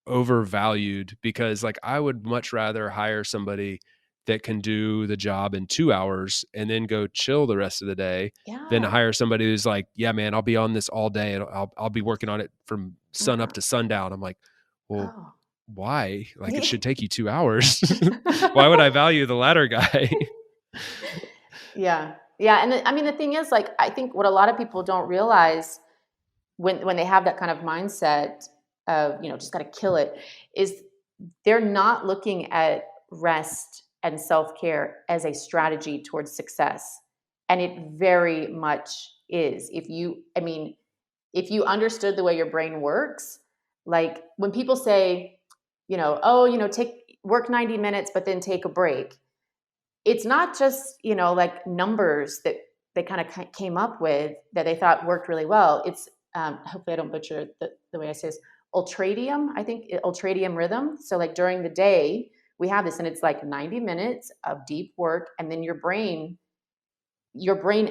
overvalued, because like I would much rather hire somebody that can do the job in 2 hours and then go chill the rest of the day, than to Yeah. hire somebody who's like, yeah, man, I'll be on this all day, and I'll be working on it from sun up Yeah. to sundown. I'm like, well, Oh. why? Like, it should take you 2 hours. Why would I value the latter guy? Yeah. Yeah. And I mean, the thing is, like, I think what a lot of people don't realize when they have that kind of mindset of, just got to kill it, is they're not looking at rest and self-care as a strategy towards success. And it very much is. I mean, if you understood the way your brain works, like when people say, oh, take work 90 minutes, but then take a break. It's not just, like numbers that they kind of came up with that they thought worked really well. It's, hopefully I don't butcher the way I say this, ultradium, I think ultradium rhythm. So like during the day, we have this and it's like 90 minutes of deep work. And then your brain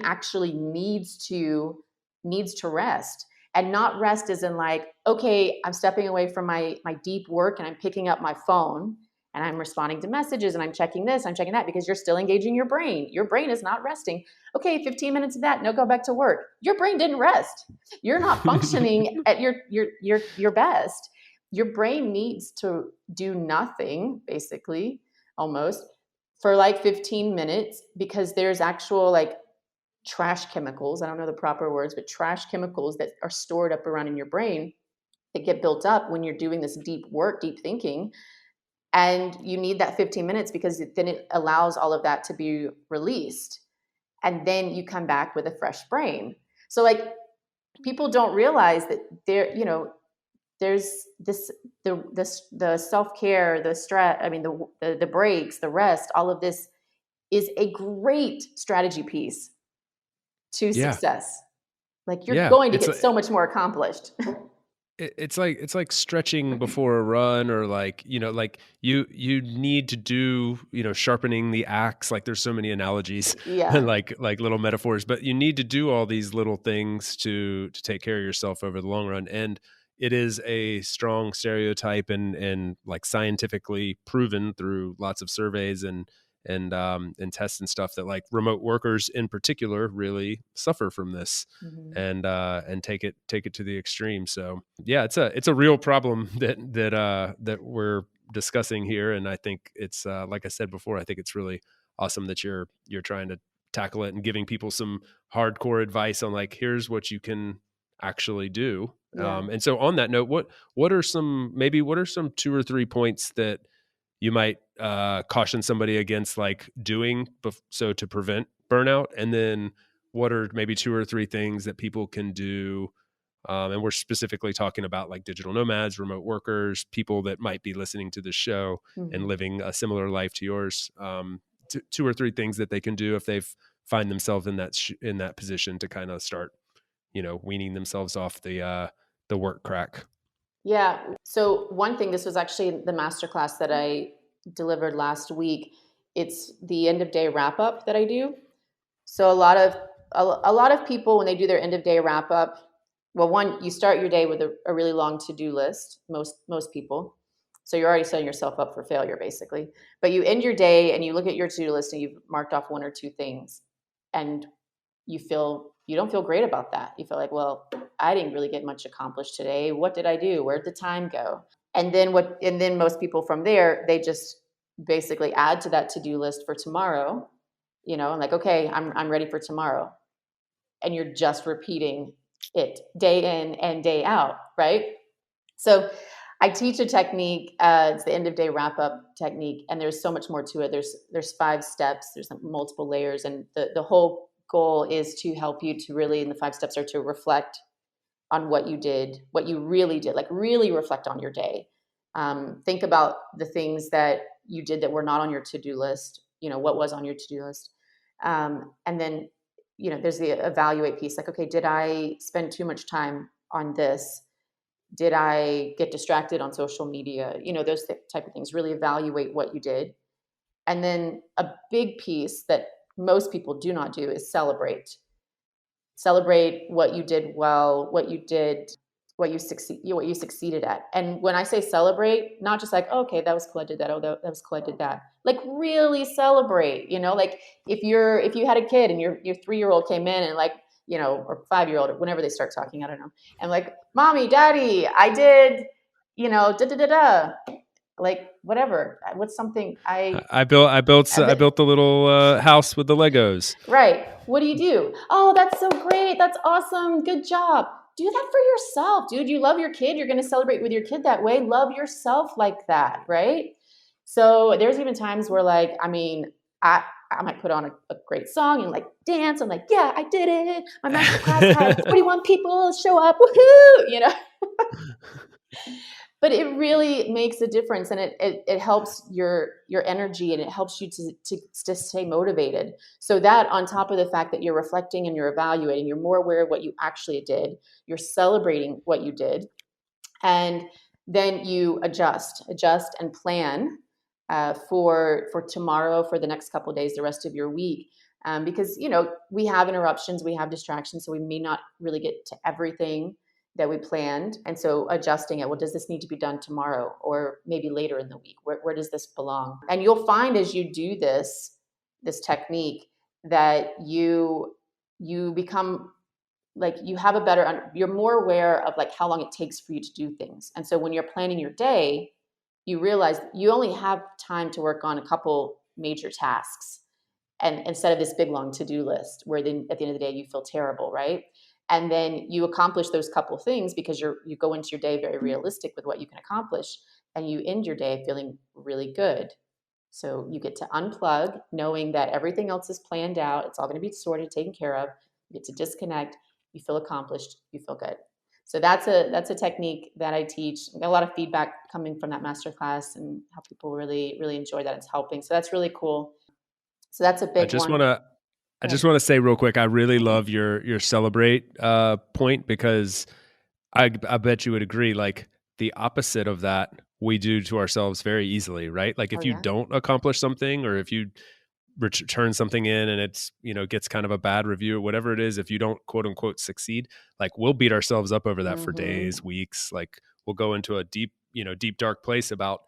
actually needs to rest, and not rest as in like, okay, I'm stepping away from my deep work and I'm picking up my phone and I'm responding to messages and I'm checking this, I'm checking that, because you're still engaging your brain. Your brain is not resting. Okay, 15 minutes of that, no, go back to work. Your brain didn't rest. You're not functioning at your best. Your brain needs to do nothing, basically, almost, for like 15 minutes, because there's actual like trash chemicals, I don't know the proper words, but trash chemicals that are stored up around in your brain that get built up when you're doing this deep work, deep thinking. And you need that 15 minutes because then it allows all of that to be released. And then you come back with a fresh brain. So like, people don't realize that there's the self-care, the stress, I mean, the breaks, the rest, all of this is a great strategy piece to Yeah. success. Like, you're Yeah. going to get so much more accomplished. It's like stretching before a run, or like, like you need to do, sharpening the axe. Like, there's so many analogies Yeah. and like little metaphors, but you need to do all these little things to take care of yourself over the long run. And it is a strong stereotype and like scientifically proven through lots of surveys and tests and stuff, that like remote workers in particular really suffer from this, Mm-hmm. and take it to the extreme. So yeah, it's a real problem that we're discussing here, and I think it's like I said before, I think it's really awesome that you're trying to tackle it and giving people some hardcore advice on like, here's what you can actually do. Yeah. And so on that note, what are some 2 or 3 points that you might caution somebody against like doing so to prevent burnout? And then what are maybe 2 or 3 things that people can do? And we're specifically talking about like digital nomads, remote workers, people that might be listening to this show Mm-hmm. and living a similar life to yours. 2 or 3 things that they can do if they've find themselves in that position to kind of start, weaning themselves off the work crack. Yeah. So one thing, this was actually the masterclass that I delivered last week. It's the end of day wrap up that I do. So a lot of people, when they do their end of day wrap up, well, one, you start your day with a really long to-do list, most people. So you're already setting yourself up for failure, basically. But you end your day and you look at your to-do list and you've marked off 1 or 2 things, and you don't feel great about that. You feel like, well, I didn't really get much accomplished today. What did I do? Where'd the time go? And then most people from there, they just basically add to that to-do list for tomorrow, and like, okay, I'm ready for tomorrow. And you're just repeating it day in and day out, right? So I teach a technique, it's the end of day wrap up technique, and there's so much more to it. There's 5 steps, there's multiple layers, and the whole goal is to help you to really, and the 5 steps are to reflect on what you did, what you really did, like really reflect on your day. Think about the things that you did that were not on your to-do list, what was on your to-do list. And then, there's the evaluate piece, like, okay, did I spend too much time on this? Did I get distracted on social media? Those type of things. Really evaluate what you did. And then a big piece that most people do not do is celebrate. Celebrate what you did well, what you succeeded at. And when I say celebrate, not just like, oh, okay, that was cool, I did that. Oh, that was cool, I did that. Like, really celebrate. Like if you had a kid and your 3-year-old came in and like, or 5-year-old, or whenever they start talking, I don't know, and like, mommy, daddy, I did, da da da da, like, whatever. What's something I built the little house with the Legos. Right. What do you do? Oh, that's so great. That's awesome. Good job. Do that for yourself, dude. You love your kid. You're going to celebrate with your kid that way. Love yourself like that, right? So there's even times where, like, I mean, I might put on a great song and like dance. I'm like, yeah, I did it. My master class had 41 people show up. Woohoo! But it really makes a difference, and it helps your energy, and it helps you to stay motivated. So that, on top of the fact that you're reflecting and you're evaluating, you're more aware of what you actually did, you're celebrating what you did, and then you adjust and plan for tomorrow, for the next couple of days, the rest of your week. Because we have interruptions, we have distractions, so we may not really get to everything that we planned. And so adjusting it, well, does this need to be done tomorrow or maybe later in the week? Where does this belong? And you'll find as you do this technique that you become like you have a better you're more aware of like how long it takes for you to do things. And so when you're planning your day, you realize you only have time to work on a couple major tasks, and instead of this big long to-do list where then at the end of the day you feel terrible, right? And then you accomplish those couple things because you go into your day very realistic with what you can accomplish, and you end your day feeling really good. So you get to unplug knowing that everything else is planned out, it's all going to be sorted, taken care of. You get to disconnect, you feel accomplished, you feel good. So that's a technique that I teach. I got a lot of feedback coming from that masterclass and how people really really enjoy that it's helping. So that's really cool. So that's a I big just one. want to I Go ahead. just want to say real quick, I really love your celebrate point, because I bet you would agree, like the opposite of that we do to ourselves very easily, right? Like Oh if you yeah. don't accomplish something, or if you return something in and it's, gets kind of a bad review or whatever it is, if you don't quote unquote succeed, like we'll beat ourselves up over that for Mm-hmm. days, weeks. Like we'll go into a deep dark place about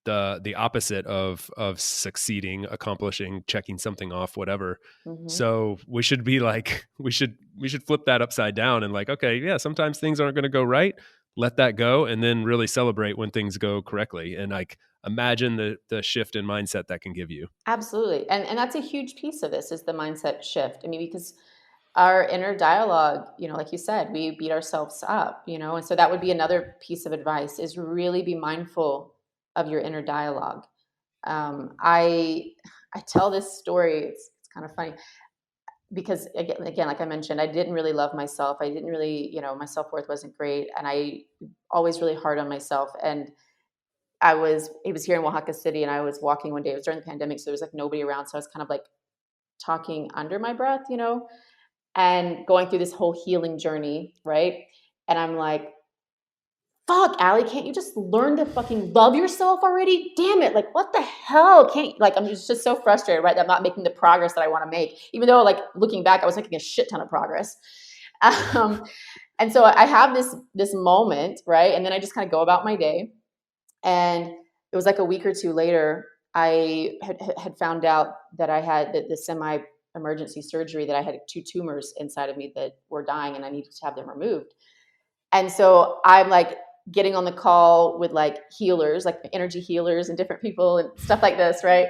the opposite of succeeding, accomplishing, checking something off, whatever. Mm-hmm. So we should be like, we should flip that upside down and like, okay, yeah, sometimes things aren't going to go right. Let that go, and then really celebrate when things go correctly. And like, imagine the shift in mindset that can give you. Absolutely. And that's a huge piece of this is the mindset shift. I mean, because our inner dialogue, like you said, we beat ourselves up, and so that would be another piece of advice is really be mindful of your inner dialogue. I tell this story. It's kind of funny because again, like I mentioned, I didn't really love myself. I didn't really, my self-worth wasn't great, and I always really hard on myself. And it was here in Oaxaca City, and I was walking one day. It was during the pandemic, so there was like nobody around. So I was kind of like talking under my breath, and going through this whole healing journey, right? And I'm like, fuck, Allie, can't you just learn to fucking love yourself already? Damn it. Like, what the hell? Can't like I'm just so frustrated, right? That I'm not making the progress that I want to make. Even though like looking back, I was making a shit ton of progress. Um, and so I have this moment, right? And then I just kind of go about my day. And it was like a week or two later, I had found out that I had the semi emergency surgery, that I had two tumors inside of me that were dying and I needed to have them removed. And so I'm like getting on the call with like healers, like energy healers and different people and stuff like this, right?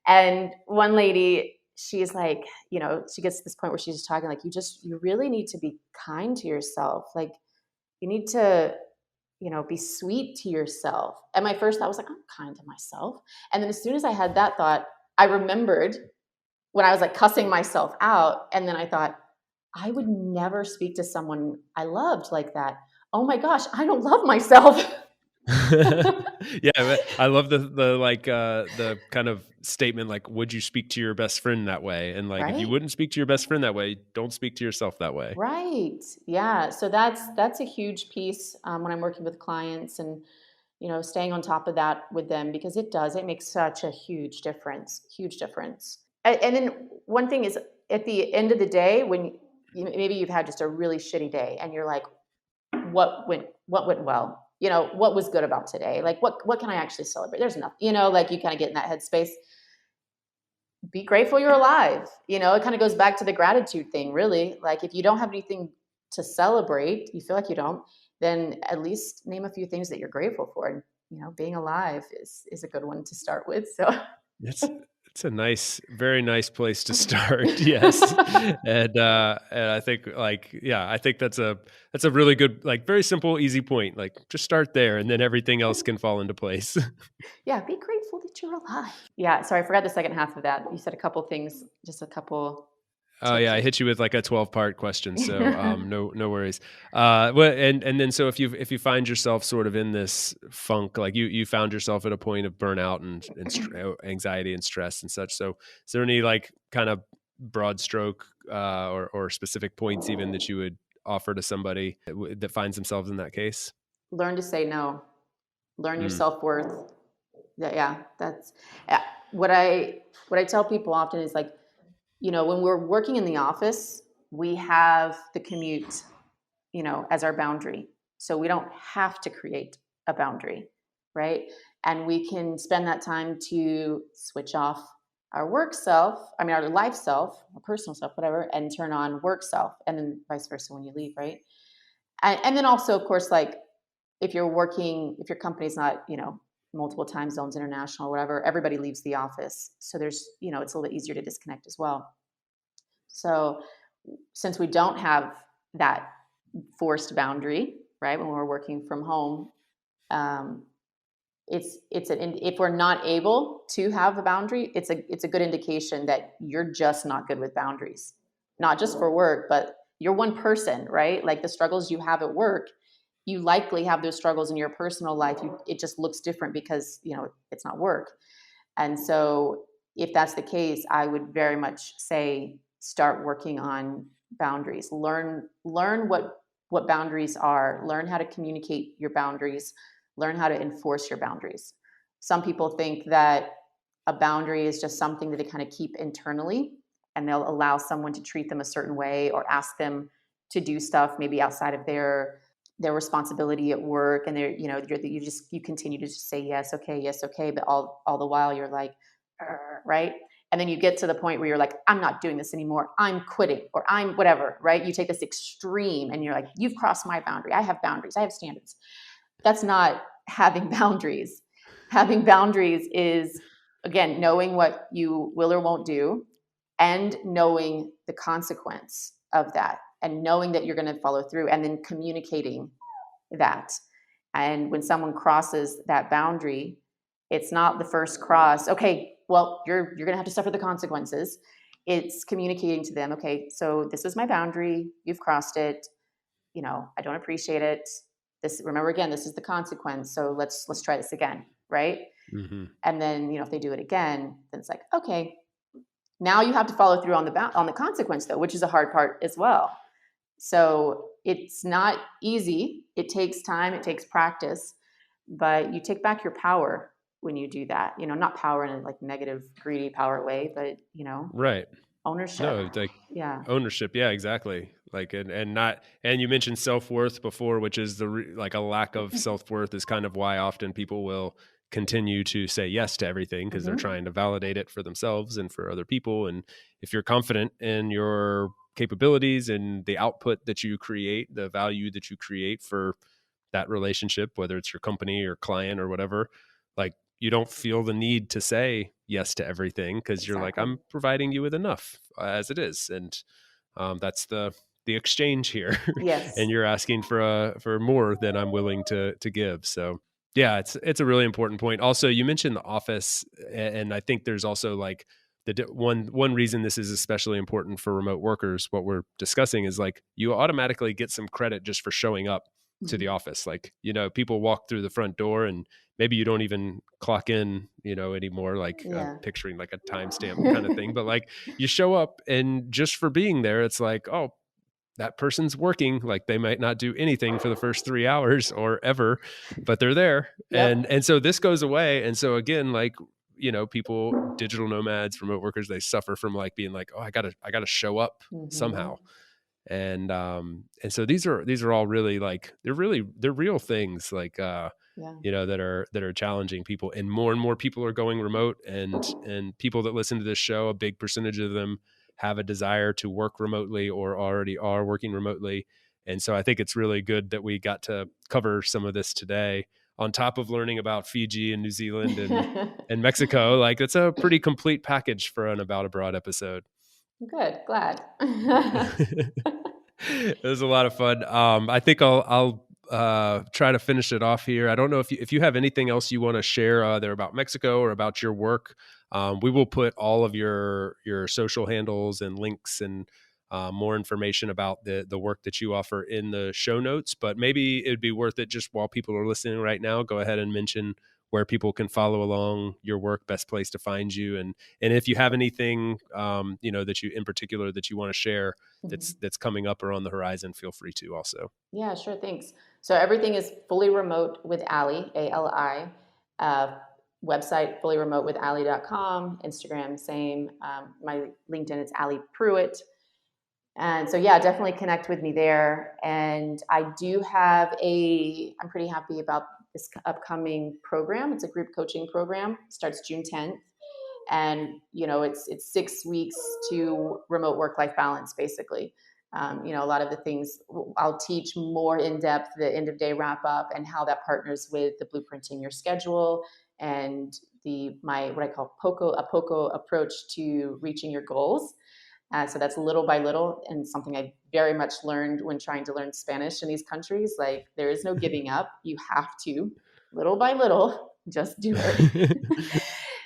And one lady, she's like, she gets to this point where she's just talking like, you really need to be kind to yourself. Like, you need to be sweet to yourself. And my first thought was like, I'm kind to myself. And then as soon as I had that thought, I remembered when I was like cussing myself out. And then I thought, I would never speak to someone I loved like that. Oh my gosh, I don't love myself. Yeah, I love the kind of statement like, would you speak to your best friend that way? And like, if you Right? wouldn't speak to your best friend that way, don't speak to yourself that way. Right. Yeah. So that's a huge piece when I'm working with clients, and staying on top of that with them, because it makes such a huge difference. And then one thing is, at the end of the day, when maybe you've had just a really shitty day and you're like, what went well, what was good about today, like what can I actually celebrate? There's nothing, like you kind of get in that headspace. Be grateful you're alive. It kind of goes back to the gratitude thing, really. Like, if you don't have anything to celebrate, you feel like you don't, then at least name a few things that you're grateful for. And being alive is a good one to start with. So It's it's a nice, very nice place to start. Yes. And I think like, yeah, I think that's a really good, like very simple, easy point. Like just start there and then everything else can fall into place. yeah, be grateful that you're alive. Yeah, sorry, I forgot the second half of that. You said a couple things, just a couple Oh yeah, tips. I hit you with like a 12-part question, so no worries. Well, and then so if you find yourself sort of in this funk, like you found yourself at a point of burnout and anxiety and stress and such. So is there any like kind of broad stroke or specific points even that you would offer to somebody that finds themselves in that case? Learn to say no. Learn your Mm, self-worth. Yeah, that's yeah, what I tell people often is like, when we're working in the office, we have the commute, as our boundary. So we don't have to create a boundary, right? And we can spend that time to switch off our work self, our life self, our personal self, whatever, and turn on work self, and then vice versa when you leave, right? And then also, of course, like if your company's not, multiple time zones, international, whatever, everybody leaves the office. So there's, it's a little bit easier to disconnect as well. So since we don't have that forced boundary, right, when we're working from home, if we're not able to have a boundary, it's a good indication that you're just not good with boundaries, not just for work, but you're one person, right? Like the struggles you have at work, you likely have those struggles in your personal life. It just looks different because, it's not work. And so if that's the case, I would very much say start working on boundaries. Learn what boundaries are. Learn how to communicate your boundaries. Learn how to enforce your boundaries. Some people think that a boundary is just something that they kind of keep internally, and they'll allow someone to treat them a certain way or ask them to do stuff maybe outside of their responsibility at work, and you continue to just say yes, okay, but all the while you're like, right? And then you get to the point where you're like, I'm not doing this anymore, I'm quitting, or I'm whatever, right? You take this extreme and you're like, you've crossed my boundary, I have boundaries, I have standards. That's not having boundaries. Having boundaries is, again, knowing what you will or won't do, and knowing the consequence of that, and knowing that you're going to follow through, and then communicating that. And when someone crosses that boundary, it's not the first cross, okay, well, you're going to have to suffer the consequences. It's communicating to them, okay, so this is my boundary, you've crossed it, I don't appreciate it. Remember, again, this is the consequence, so let's try this again, right? Mm-hmm. And then, if they do it again, then it's like, okay, now you have to follow through on the consequence, though, which is a hard part as well. So it's not easy. It takes time. It takes practice. But you take back your power when you do that. Not power in a like negative, greedy power way, but Right. ownership. No, like ownership. Yeah, exactly. Like, and you mentioned self-worth before, which is like a lack of self-worth is kind of why often people will continue to say yes to everything, because they're trying to validate it for themselves and for other people. And if you're confident in your capabilities and the output that you create, the value that you create for that relationship, whether it's your company or client or whatever, like you don't feel the need to say yes to everything, because you're like, I'm providing you with enough as it is. And that's the exchange here. Yes. And you're asking for more than I'm willing to give. So yeah, it's a really important point. Also, you mentioned the office, and I think there's also like one reason this is especially important for remote workers. What we're discussing is like you automatically get some credit just for showing up to the office. Like, people walk through the front door and maybe you don't even clock in, anymore. Like I'm picturing like a timestamp kind of thing, but like you show up, and just for being there, it's like, oh, that person's working. Like they might not do anything for the first 3 hours or ever, but they're there. Yep. And so this goes away. And so again, like, people, digital nomads, remote workers, they suffer from like being like, oh, I gotta show up somehow. And so these are all really like, they're real things, like, that are challenging people, and more people are going remote, and people that listen to this show, a big percentage of them have a desire to work remotely or already are working remotely. And so I think it's really good that we got to cover some of this today, on top of learning about Fiji and New Zealand and Mexico. Like it's a pretty complete package for an About Abroad episode. Good. Glad. It was a lot of fun. I think I'll try to finish it off here. I don't know if you have anything else you want to share either about Mexico or about your work. We will put all of your social handles and links and more information about the work that you offer in the show notes. But maybe it'd be worth it, just while people are listening right now, go ahead and mention where people can follow along your work, best place to find you, and if you have anything that you in particular that you want to share that's coming up or on the horizon, feel free to also. Yeah, sure. Thanks. So everything is fully remote with Ali, ALI. Website, fullyremotewithali.com. Instagram, same. My LinkedIn, it's Ali Pruitt. And so, yeah, definitely connect with me there. And I do have I'm pretty happy about this upcoming program. It's a group coaching program. It starts June 10th. And, it's 6 weeks to remote work-life balance, basically. A lot of the things I'll teach more in depth, the end of day wrap up and how that partners with the blueprinting your schedule and what I call a POCO approach to reaching your goals. So that's little by little, and something I very much learned when trying to learn Spanish in these countries. Like, there is no giving up. You have to, little by little, just do it.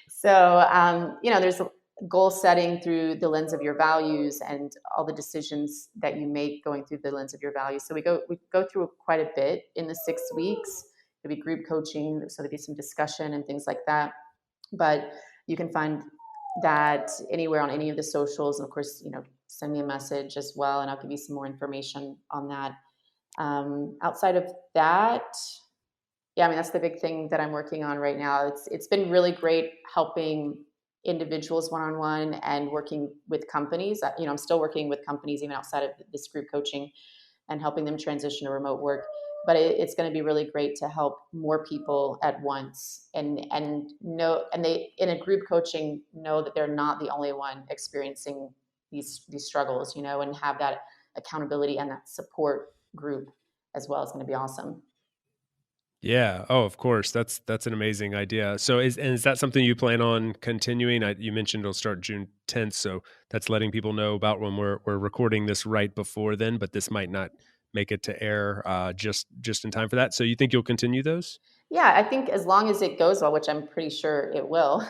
So, there's goal setting through the lens of your values and all the decisions that you make going through the lens of your values. So we go through quite a bit in the 6 weeks. There'll be group coaching, so there'll be some discussion and things like that. But you can find that anywhere on any of the socials, and of course, send me a message as well, and I'll give you some more information on that. Outside of that, yeah, I mean, that's the big thing that I'm working on right now. It's been really great helping individuals one-on-one and working with companies. I'm still working with companies even outside of this group coaching and helping them transition to remote work. But it's going to be really great to help more people at once and they in a group coaching know that they're not the only one experiencing these struggles, and have that accountability and that support group as well. Is going to be awesome. Yeah. Oh, of course. That's an amazing idea. So is that something you plan on continuing? You mentioned it'll start June 10th, so that's letting people know about when we're recording this right before then, but this might not make it to air just in time for that. So you think you'll continue those? Yeah, I think as long as it goes well, which I'm pretty sure it will.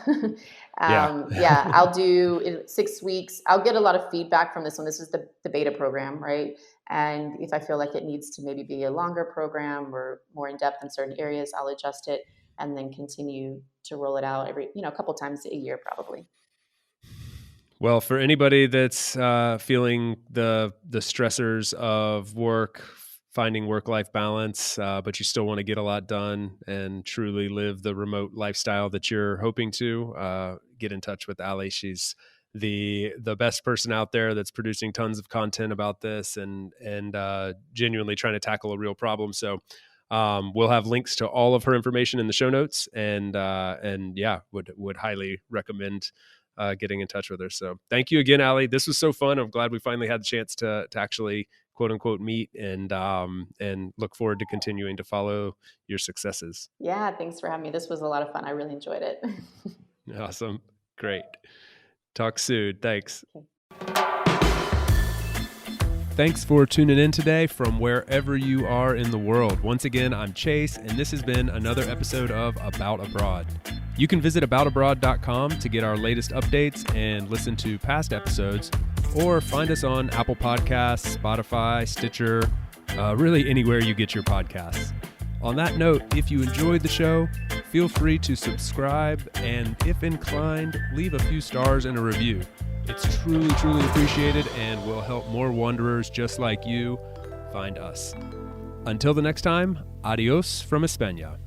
Yeah. Yeah, I'll do 6 weeks. I'll get a lot of feedback from this one. This is the beta program, right? And if I feel like it needs to maybe be a longer program or more in depth in certain areas, I'll adjust it and then continue to roll it out every, a couple times a year, probably. Well, for anybody that's feeling the stressors of work, finding work-life balance, but you still want to get a lot done and truly live the remote lifestyle that you're hoping to, get in touch with Ali. She's the best person out there that's producing tons of content about this and genuinely trying to tackle a real problem. So we'll have links to all of her information in the show notes, and yeah, would highly recommend getting in touch with her. So thank you again, Ali. This was so fun. I'm glad we finally had the chance to actually quote unquote meet, and look forward to continuing to follow your successes. Yeah, thanks for having me. This was a lot of fun. I really enjoyed it. Awesome. Great. Talk soon. Thanks. Okay. Thanks for tuning in today from wherever you are in the world. Once again, I'm Chase, and this has been another episode of About Abroad. You can visit aboutabroad.com to get our latest updates and listen to past episodes, or find us on Apple Podcasts, Spotify, Stitcher, really anywhere you get your podcasts. On that note, if you enjoyed the show, feel free to subscribe, and if inclined, leave a few stars and a review. It's truly, truly appreciated and will help more wanderers just like you find us. Until the next time, adios from España.